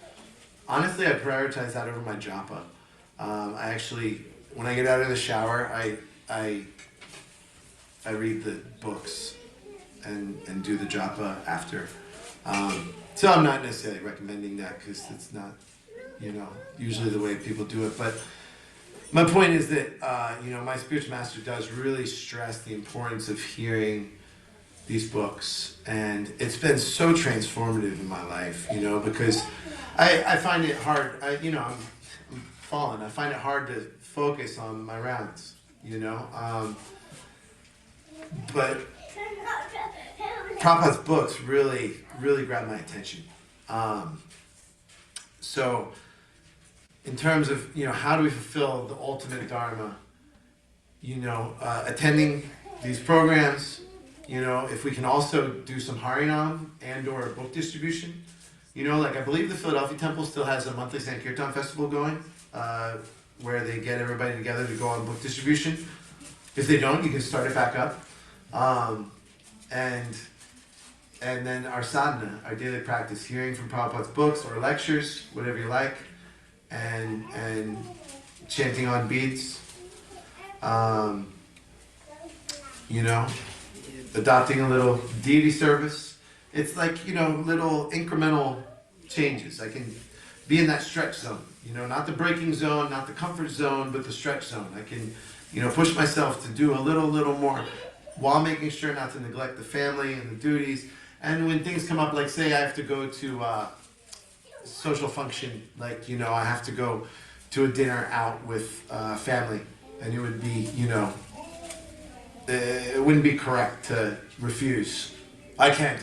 Honestly, I prioritize that over my japa. I actually, when I get out of the shower, I read the books and do the japa after. So I'm not necessarily recommending that because it's not, usually the way people do it, but my point is that, my spiritual master does really stress the importance of hearing these books, and it's been so transformative in my life, because I find it hard, I'm fallen, I find it hard to focus on my rounds, but Prabhupada's books really, really grabbed my attention. So, in terms of, how do we fulfill the ultimate dharma, attending these programs, if we can also do some Harinam and or book distribution, I believe the Philadelphia Temple still has a monthly Sankirtan festival going, where they get everybody together to go on book distribution. If they don't, you can start it back up. And then our sadhana, our daily practice, hearing from Prabhupada's books or lectures, whatever you like, and chanting on beads, adopting a little deity service. It's like, little incremental changes. I can be in that stretch zone, not the breaking zone, not the comfort zone, but the stretch zone. I can, push myself to do a little more while making sure not to neglect the family and the duties. And when things come up, like say I have to go to social function, like, you know, I have to go to a dinner out with family, and it would be, you know, it wouldn't be correct to refuse. I can't.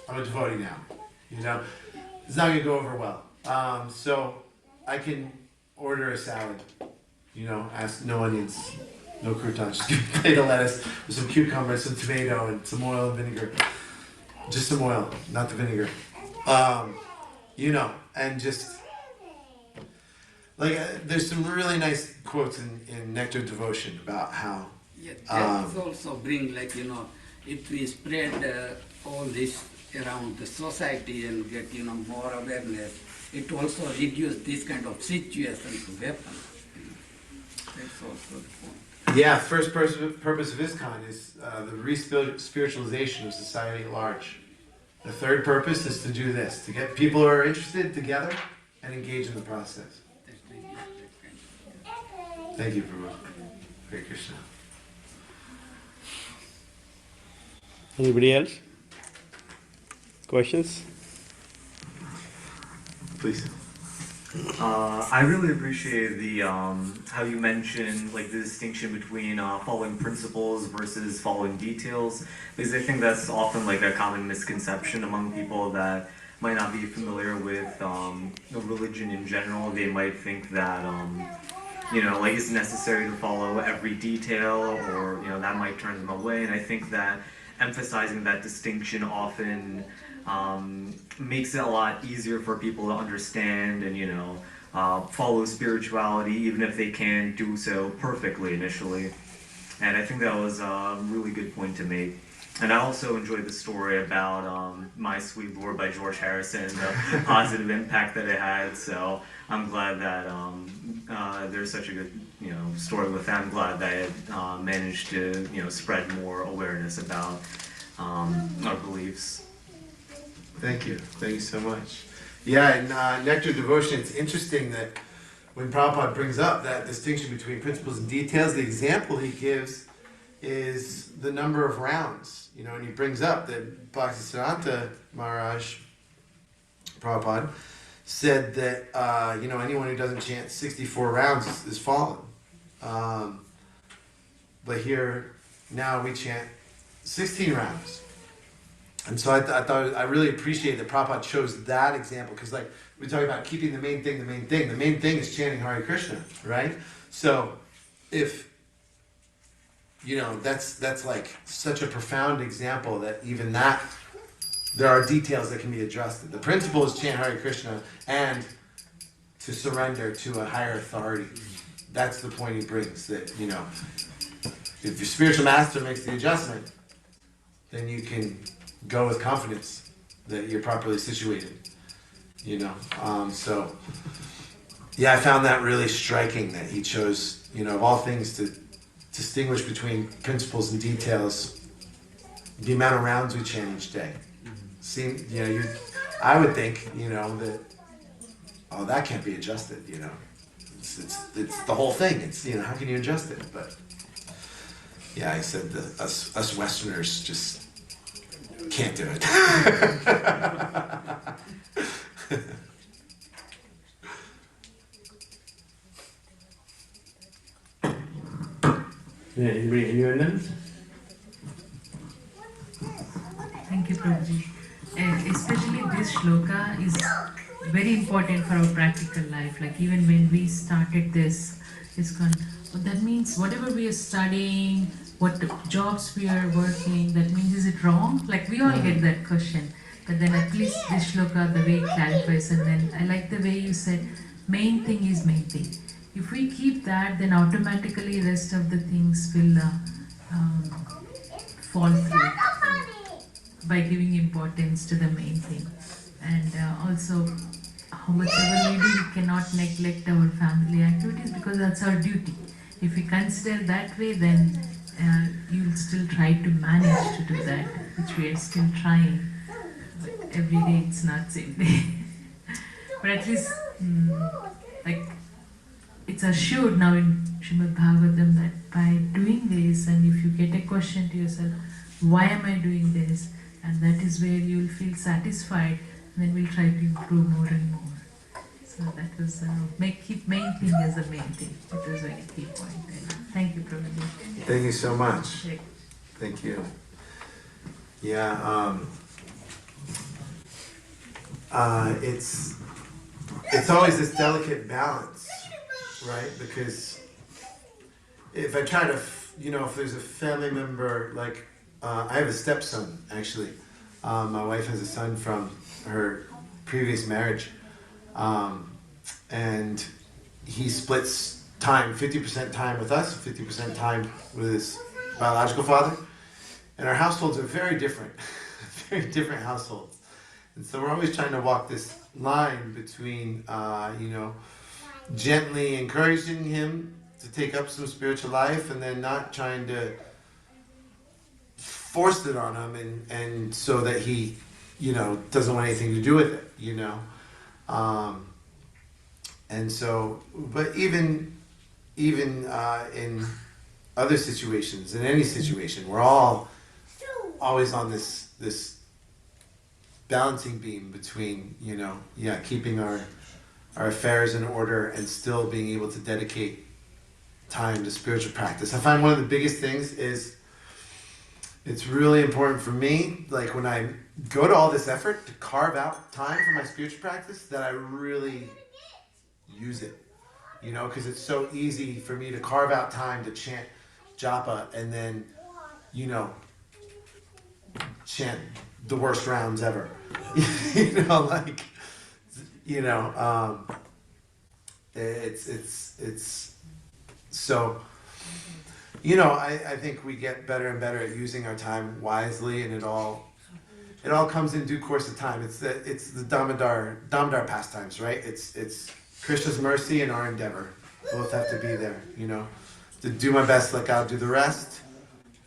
I'm a devotee now. You know, it's not gonna go over well. So I can order a salad. You know, ask no onions, no croutons, just give me a plate of lettuce with some cucumbers, some tomato, and some oil and vinegar. Just some oil, not the vinegar. You know, and just like there's some really nice quotes in Nectar Devotion about how. Yeah, that is also bring, like, you know, if we spread all this around the society and get, you know, more awareness, it also reduce this kind of situation to happen. That's also the point. Yeah, first purpose of ISKCON is the re-spiritualization of society at large. The third purpose is to do this, to get people who are interested together and engage in the process. Thank you, Prabhu. Hare Krishna. Anybody else? Questions? Please. I really appreciate the how you mentioned like the distinction between following principles versus following details, because I think that's often like a common misconception among people that might not be familiar with religion in general. They might think that you know, like it's necessary to follow every detail, or you know, that might turn them away. And I think that emphasizing that distinction often makes it a lot easier for people to understand and, you know, follow spirituality, even if they can't do so perfectly initially. And I think that was a really good point to make. And I also enjoyed the story about My Sweet Lord by George Harrison, the positive impact that it had. So I'm glad that there's such a good, you know, story with that. I'm glad that it managed to, you know, spread more awareness about our beliefs. Thank you. Thank you so much. Yeah, in Nectar Devotion, it's interesting that when Prabhupada brings up that distinction between principles and details, the example he gives is the number of rounds. You know, and he brings up that Bhaktisiddhanta Maharaj, Prabhupada, said that, you know, anyone who doesn't chant 64 rounds is fallen. But here, now we chant 16 rounds. And so I thought, I really appreciate that Prabhupada chose that example, because like, we talk about keeping the main thing. The main thing is chanting Hare Krishna, right? So, if, you know, that's like such a profound example that even that, there are details that can be adjusted. The principle is chant Hare Krishna and to surrender to a higher authority. That's the point he brings, that, you know, if your spiritual master makes the adjustment, then you can go with confidence that you're properly situated, you know. So, yeah, I found that really striking that he chose, you know, of all things, to distinguish between principles and details, the amount of rounds we chant each day. You know, I would think, you know, that, oh, that can't be adjusted, you know. It's the whole thing. It's, you know, how can you adjust it? But yeah, I said us Westerners just can't do it. Yeah, anyone else? Thank you, Prabhuji. Especially this shloka is very important for our practical life. Like even when we started this ISKCON, that means whatever we are studying, what jobs we are working, that means is it wrong? Like we all get that question. But then at least this shloka, the way it clarifies, and then I like the way you said, main thing is main thing. If we keep that, then automatically rest of the things will fall through by giving importance to the main thing. And also, whatever we do, we cannot neglect our family activities because that's our duty. If we consider that way, then you'll still try to manage to do that, which we are still trying. But every day it's not same day. But at least, like, it's assured now in Srimad Bhagavatham that by doing this, and if you get a question to yourself, why am I doing this? And that is where you will feel satisfied, and then we'll try to improve more and more. So that was main thing as the main thing. It was very key point. And thank you, Prabhuji. Thank you so much. Right. Thank you. Yeah, it's always this delicate balance, right? Because if I try to, if there's a family member, like, I have a stepson, actually. My wife has a son from her previous marriage. And he splits time, 50% time with us, 50% time with his biological father. And our households are very different, very different households. And so we're always trying to walk this line between, gently encouraging him to take up some spiritual life and then not trying to force it on him and so that he, doesn't want anything to do with it, And so, but even in other situations, in any situation, we're all always on this balancing beam between, keeping our affairs in order and still being able to dedicate time to spiritual practice. I find one of the biggest things is it's really important for me, like when I go to all this effort to carve out time for my spiritual practice, that I really use it, because it's so easy for me to carve out time to chant japa and then, chant the worst rounds ever. It's so, I think we get better and better at using our time wisely, and it all comes in due course of time. It's the Damodar pastimes, right? It's Krishna's mercy and our endeavor. Both have to be there, to do my best, let God do the rest.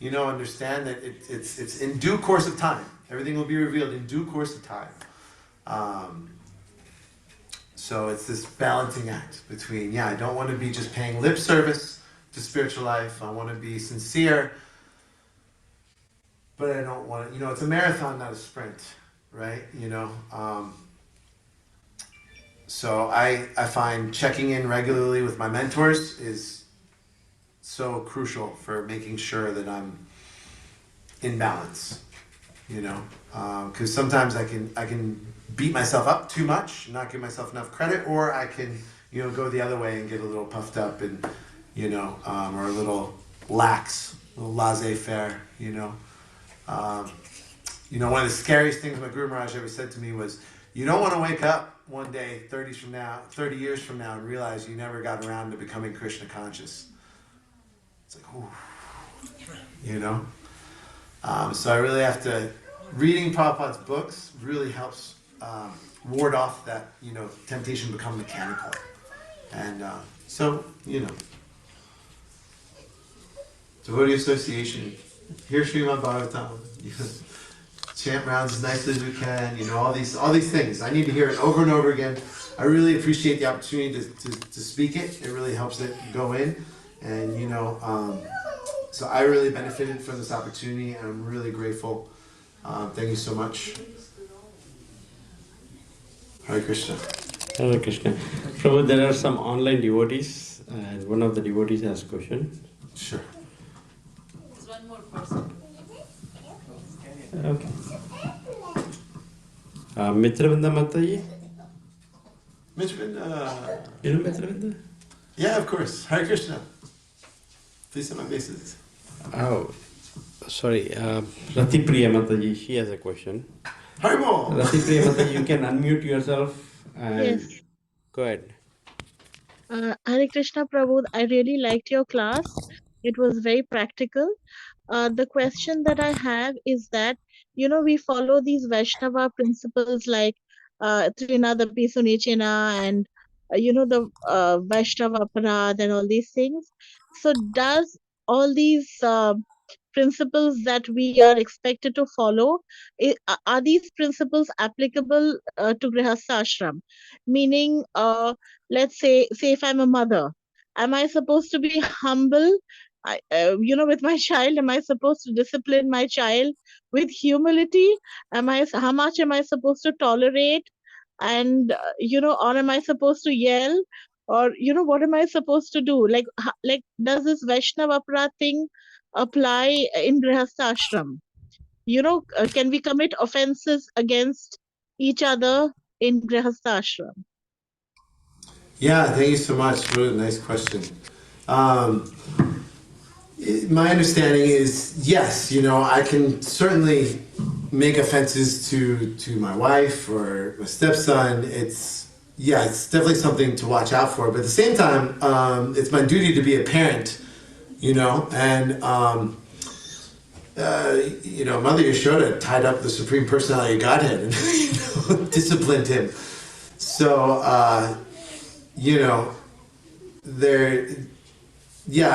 Understand that it's in due course of time. Everything will be revealed in due course of time. So it's this balancing act between, I don't want to be just paying lip service to spiritual life. I want to be sincere, but I don't want to, it's a marathon, not a sprint, right? So I find checking in regularly with my mentors is so crucial for making sure that I'm in balance, because sometimes I can beat myself up too much, not give myself enough credit, or I can, go the other way and get a little puffed up and, or a little lax, a little laissez-faire, one of the scariest things my Guru Maharaj ever said to me was, you don't want to wake up one day 30 years from now and realize you never got around to becoming Krishna conscious. It's like, ooh, so I really have to, reading Prabhupada's books really helps ward off that, temptation to become mechanical. And devotee association, hear Srimad Bhagavatam, chant rounds as nicely as we can, all these things. I need to hear it over and over again. I really appreciate the opportunity to speak it. It really helps it go in. And, so I really benefited from this opportunity, and I'm really grateful. Thank you so much. Hare Krishna. Hare Krishna. Prabhu, there are some online devotees, and one of the devotees has a question. Sure. There's one more person. Okay. Mitravinda Mataji? Mitravinda. You know Mitravinda? Yeah, of course. Hare Krishna. Please set my bases. Oh, sorry. Rati Priya Mataji, she has a question. Haribol! Rati Priya Mataji, you can unmute yourself and Yes. go ahead. Hare Krishna Prabhu, I really liked your class. It was very practical. The question that I have is that, we follow these Vaishnava principles like Trinadapi Sunichina and, the Vaishnava Parad and all these things. So does all these principles that we are expected to follow, are these principles applicable to Grihastha ashram? Meaning, let's say if I'm a mother, am I supposed to be humble? With my child, am I supposed to discipline my child with humility? How much am I supposed to tolerate? and or am I supposed to yell, or what am I supposed to do? Like does this Vaishnava aparadh thing apply in Grihastha ashram? Can we commit offenses against each other in Grihastha ashram? Yeah, thank you so much. What a nice question. Um, my understanding is yes. I can certainly make offenses to my wife or my stepson. It's definitely something to watch out for. But at the same time, it's my duty to be a parent. And Mother Yashoda tied up the Supreme Personality of Godhead and disciplined him. So there. Yeah,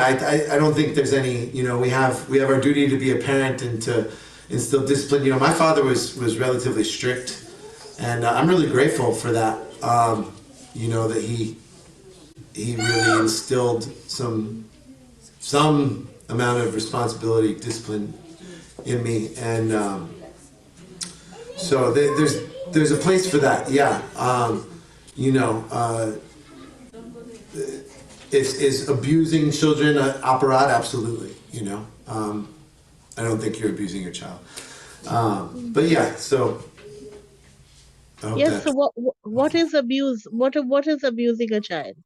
I don't think there's any. We have our duty to be a parent and to instill discipline. My father was relatively strict, and I'm really grateful for that. That he really instilled some amount of responsibility, discipline in me, and so there's a place for that. Yeah, Is abusing children aparadh? Absolutely. I don't think you're abusing your child. But yeah, so. I hope Yes. that- So what is abuse? What is abusing a child?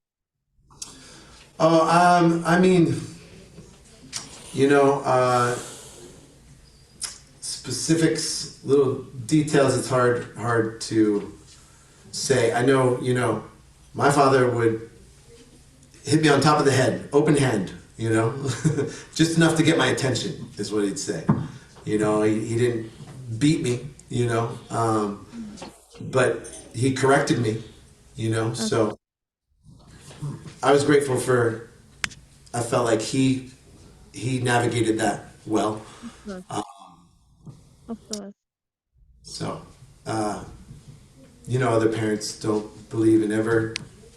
Oh, I mean, specifics, little details. It's hard to say. I know, my father would hit me on top of the head, open hand, just enough to get my attention is what he'd say. He didn't beat me, but he corrected me, so I was grateful I felt like he navigated that well. Of course. So, other parents don't believe in ever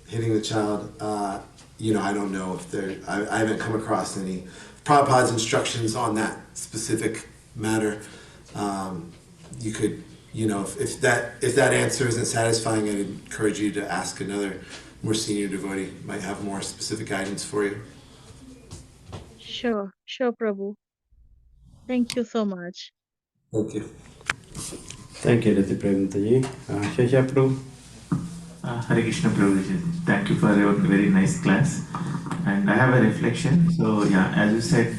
hitting the child. I don't know if I haven't come across any Prabhupada's instructions on that specific matter. You could, if that answer isn't satisfying, I'd encourage you to ask another more senior devotee. Might have more specific guidance for you. Sure, Prabhu. Thank you so much. Thank you. Thank you, Rati Premantaji. Shesha Prabhu. Hare Krishna Prabhuji, thank you for your very nice class. And I have a reflection. So yeah, as you said,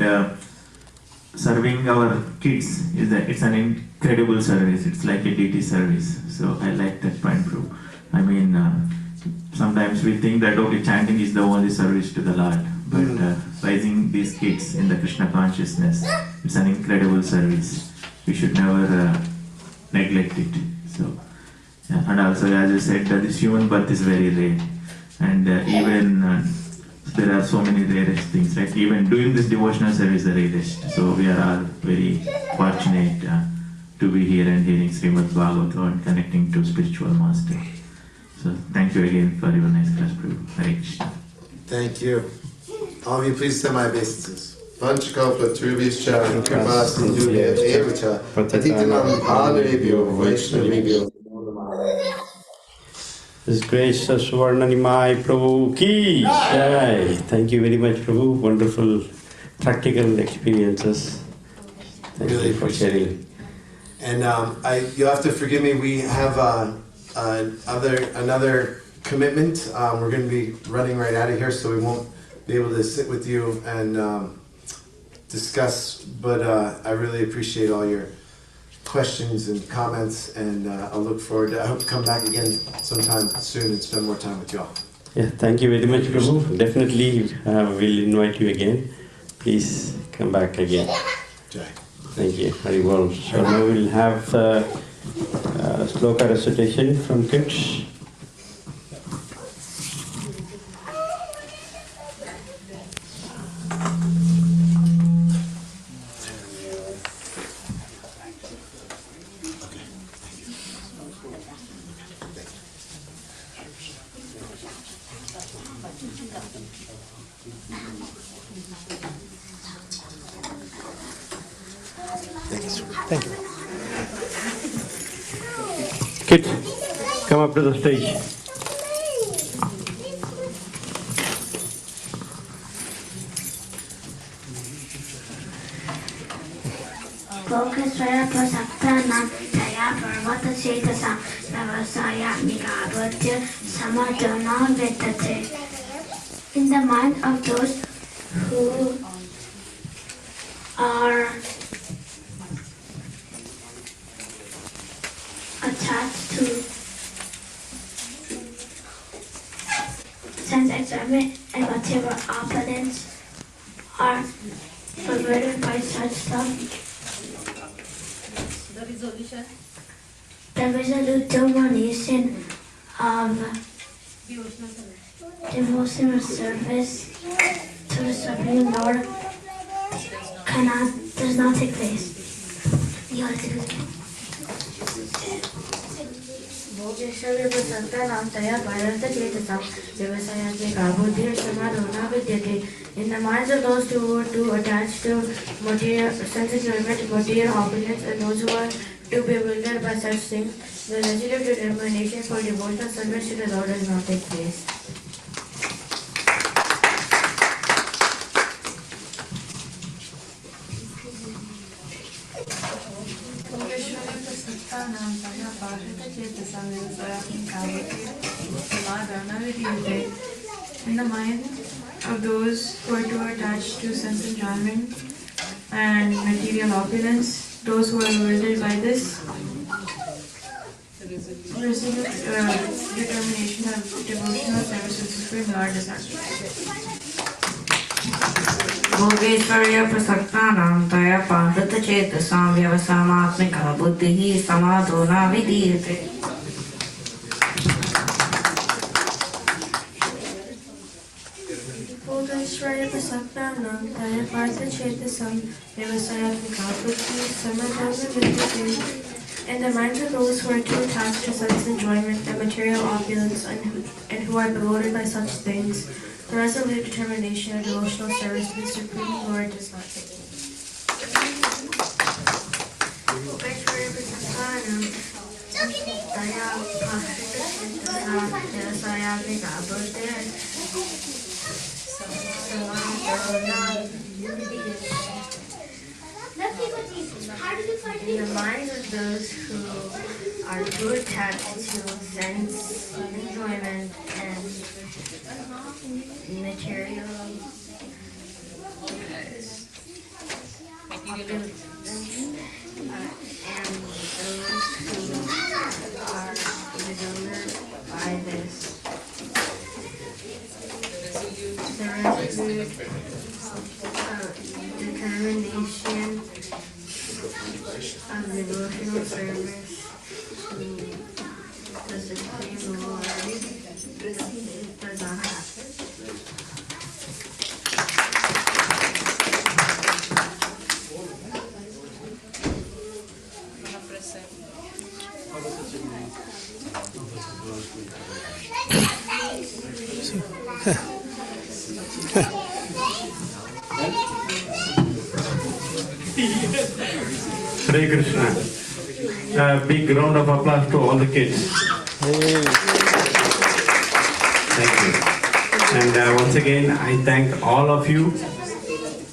serving our kids it's an incredible service. It's like a deity service. So I like that point, Prabhu. I mean, sometimes we think that okay, chanting is the only service to the Lord, but raising these kids in the Krishna consciousness, it's an incredible service. We should never neglect it. So. Yeah, and also, as you said, this human birth is very rare, and even there are so many rarest things. Like even doing this devotional service is the rarest. So we are all very fortunate to be here and hearing Srimad Bhagavatham and connecting to spiritual master. So thank you again for your nice class, Prabhu. Hare Krishna. Thank you. All of you, please send my obeisances. Vanchakalpa Trubhischa Kripa Sindhubhya Evacha Patitanam Pavanebhyo Vaishnavebhyo. His Grace Suvarna Nimai Prabhu ki jai. Thank you very much, Prabhu. Wonderful practical experiences. Thank Really you for sharing. And you'll have to forgive me. We have another commitment. We're going to be running right out of here, so we won't be able to sit with you and discuss. But I really appreciate all your questions and comments, and I'll look forward to. I hope to come back again sometime soon and spend more time with y'all. Yeah, thank you very much, Prabhu. Definitely, we'll invite you again. Please come back again. Jai. Thank you. Very well. So now we'll have sloka recitation from kids. Thank you. Kids, come up to the stage. Lokasvara prasaktanam daya parvata chetasa navasaya mikabhatya samadana vetate. In the mind of those who are attached to sense excitement and material opulence are perverted by such stuff. The resolute determination of devotional service to the Supreme Lord does not take place. In the minds of those who are too attached to material, sense enjoyment, material opulence, and those who are too bewildered by such things, the resolute determination for devotional service to the Lord does not take place. In the mind of those who are too attached to sense enjoyment and material opulence, those who are bewildered by this, resolute determination of devotional service to the Supreme Lord does not take place. भोगेश्वर्य प्रसक्तानां तया पादत चेतसां व्यवसामात्मिका बुद्धिः समाधो न विधीयते. भोगेश्वर्य प्रसक्तानां तया पादत चेतसां व्यवसामात्मिका बुद्धिः समाधो न विधीयते. In the minds of those who are too attached to sense enjoyment and material opulence and who are bewildered by such things, the resolute determination of devotional service to the Supreme Lord does not take place. In the minds of those who are too attached to sense enjoyment and material opulence, and those who are bewildered by this, the resolute determination of devotional service to the Supreme Lord does not happen. Hare Krishna. A big round of applause to all the kids. Thank you. And once again, I thank all of you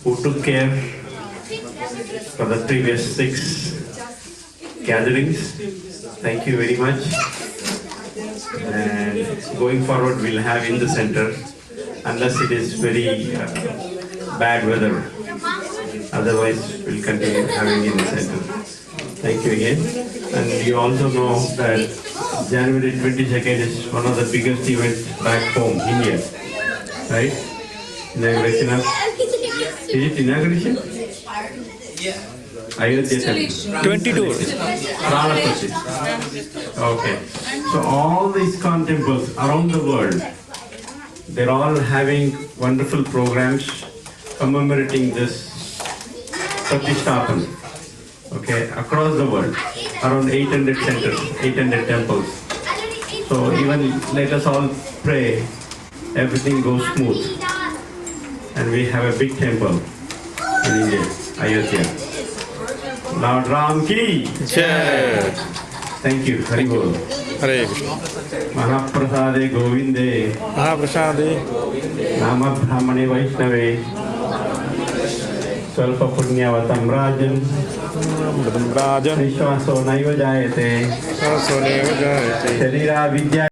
who took care for the previous 6 gatherings. Thank you very much. And going forward, we'll have in the center, unless it is very bad weather. Otherwise, we'll continue having in the center. Thank you again. And you also know that January 22nd is one of the biggest events back home, India. Right? Inauguration of... Is it inauguration? Yeah. Ayodhya 22. Okay. So all these ISKCON temples around the world, they're all having wonderful programs commemorating this Pratishthapan, okay, across the world, around 800 centers, 800 temples. So even let us all pray, everything goes smooth. And we have a big temple in India, Ayodhya. Lord Ram ki Jai. Thank you. Hari Bol. Hare Krishna. Mahaprasade Govinde. Mahaprasade. Nama Brahmane Vaishnave. Svalpa Punyavatam Rajan. Rajan. Vishwaso Naiva Jayate. Vishwaso Naiva Jayate. Sharira Vidya.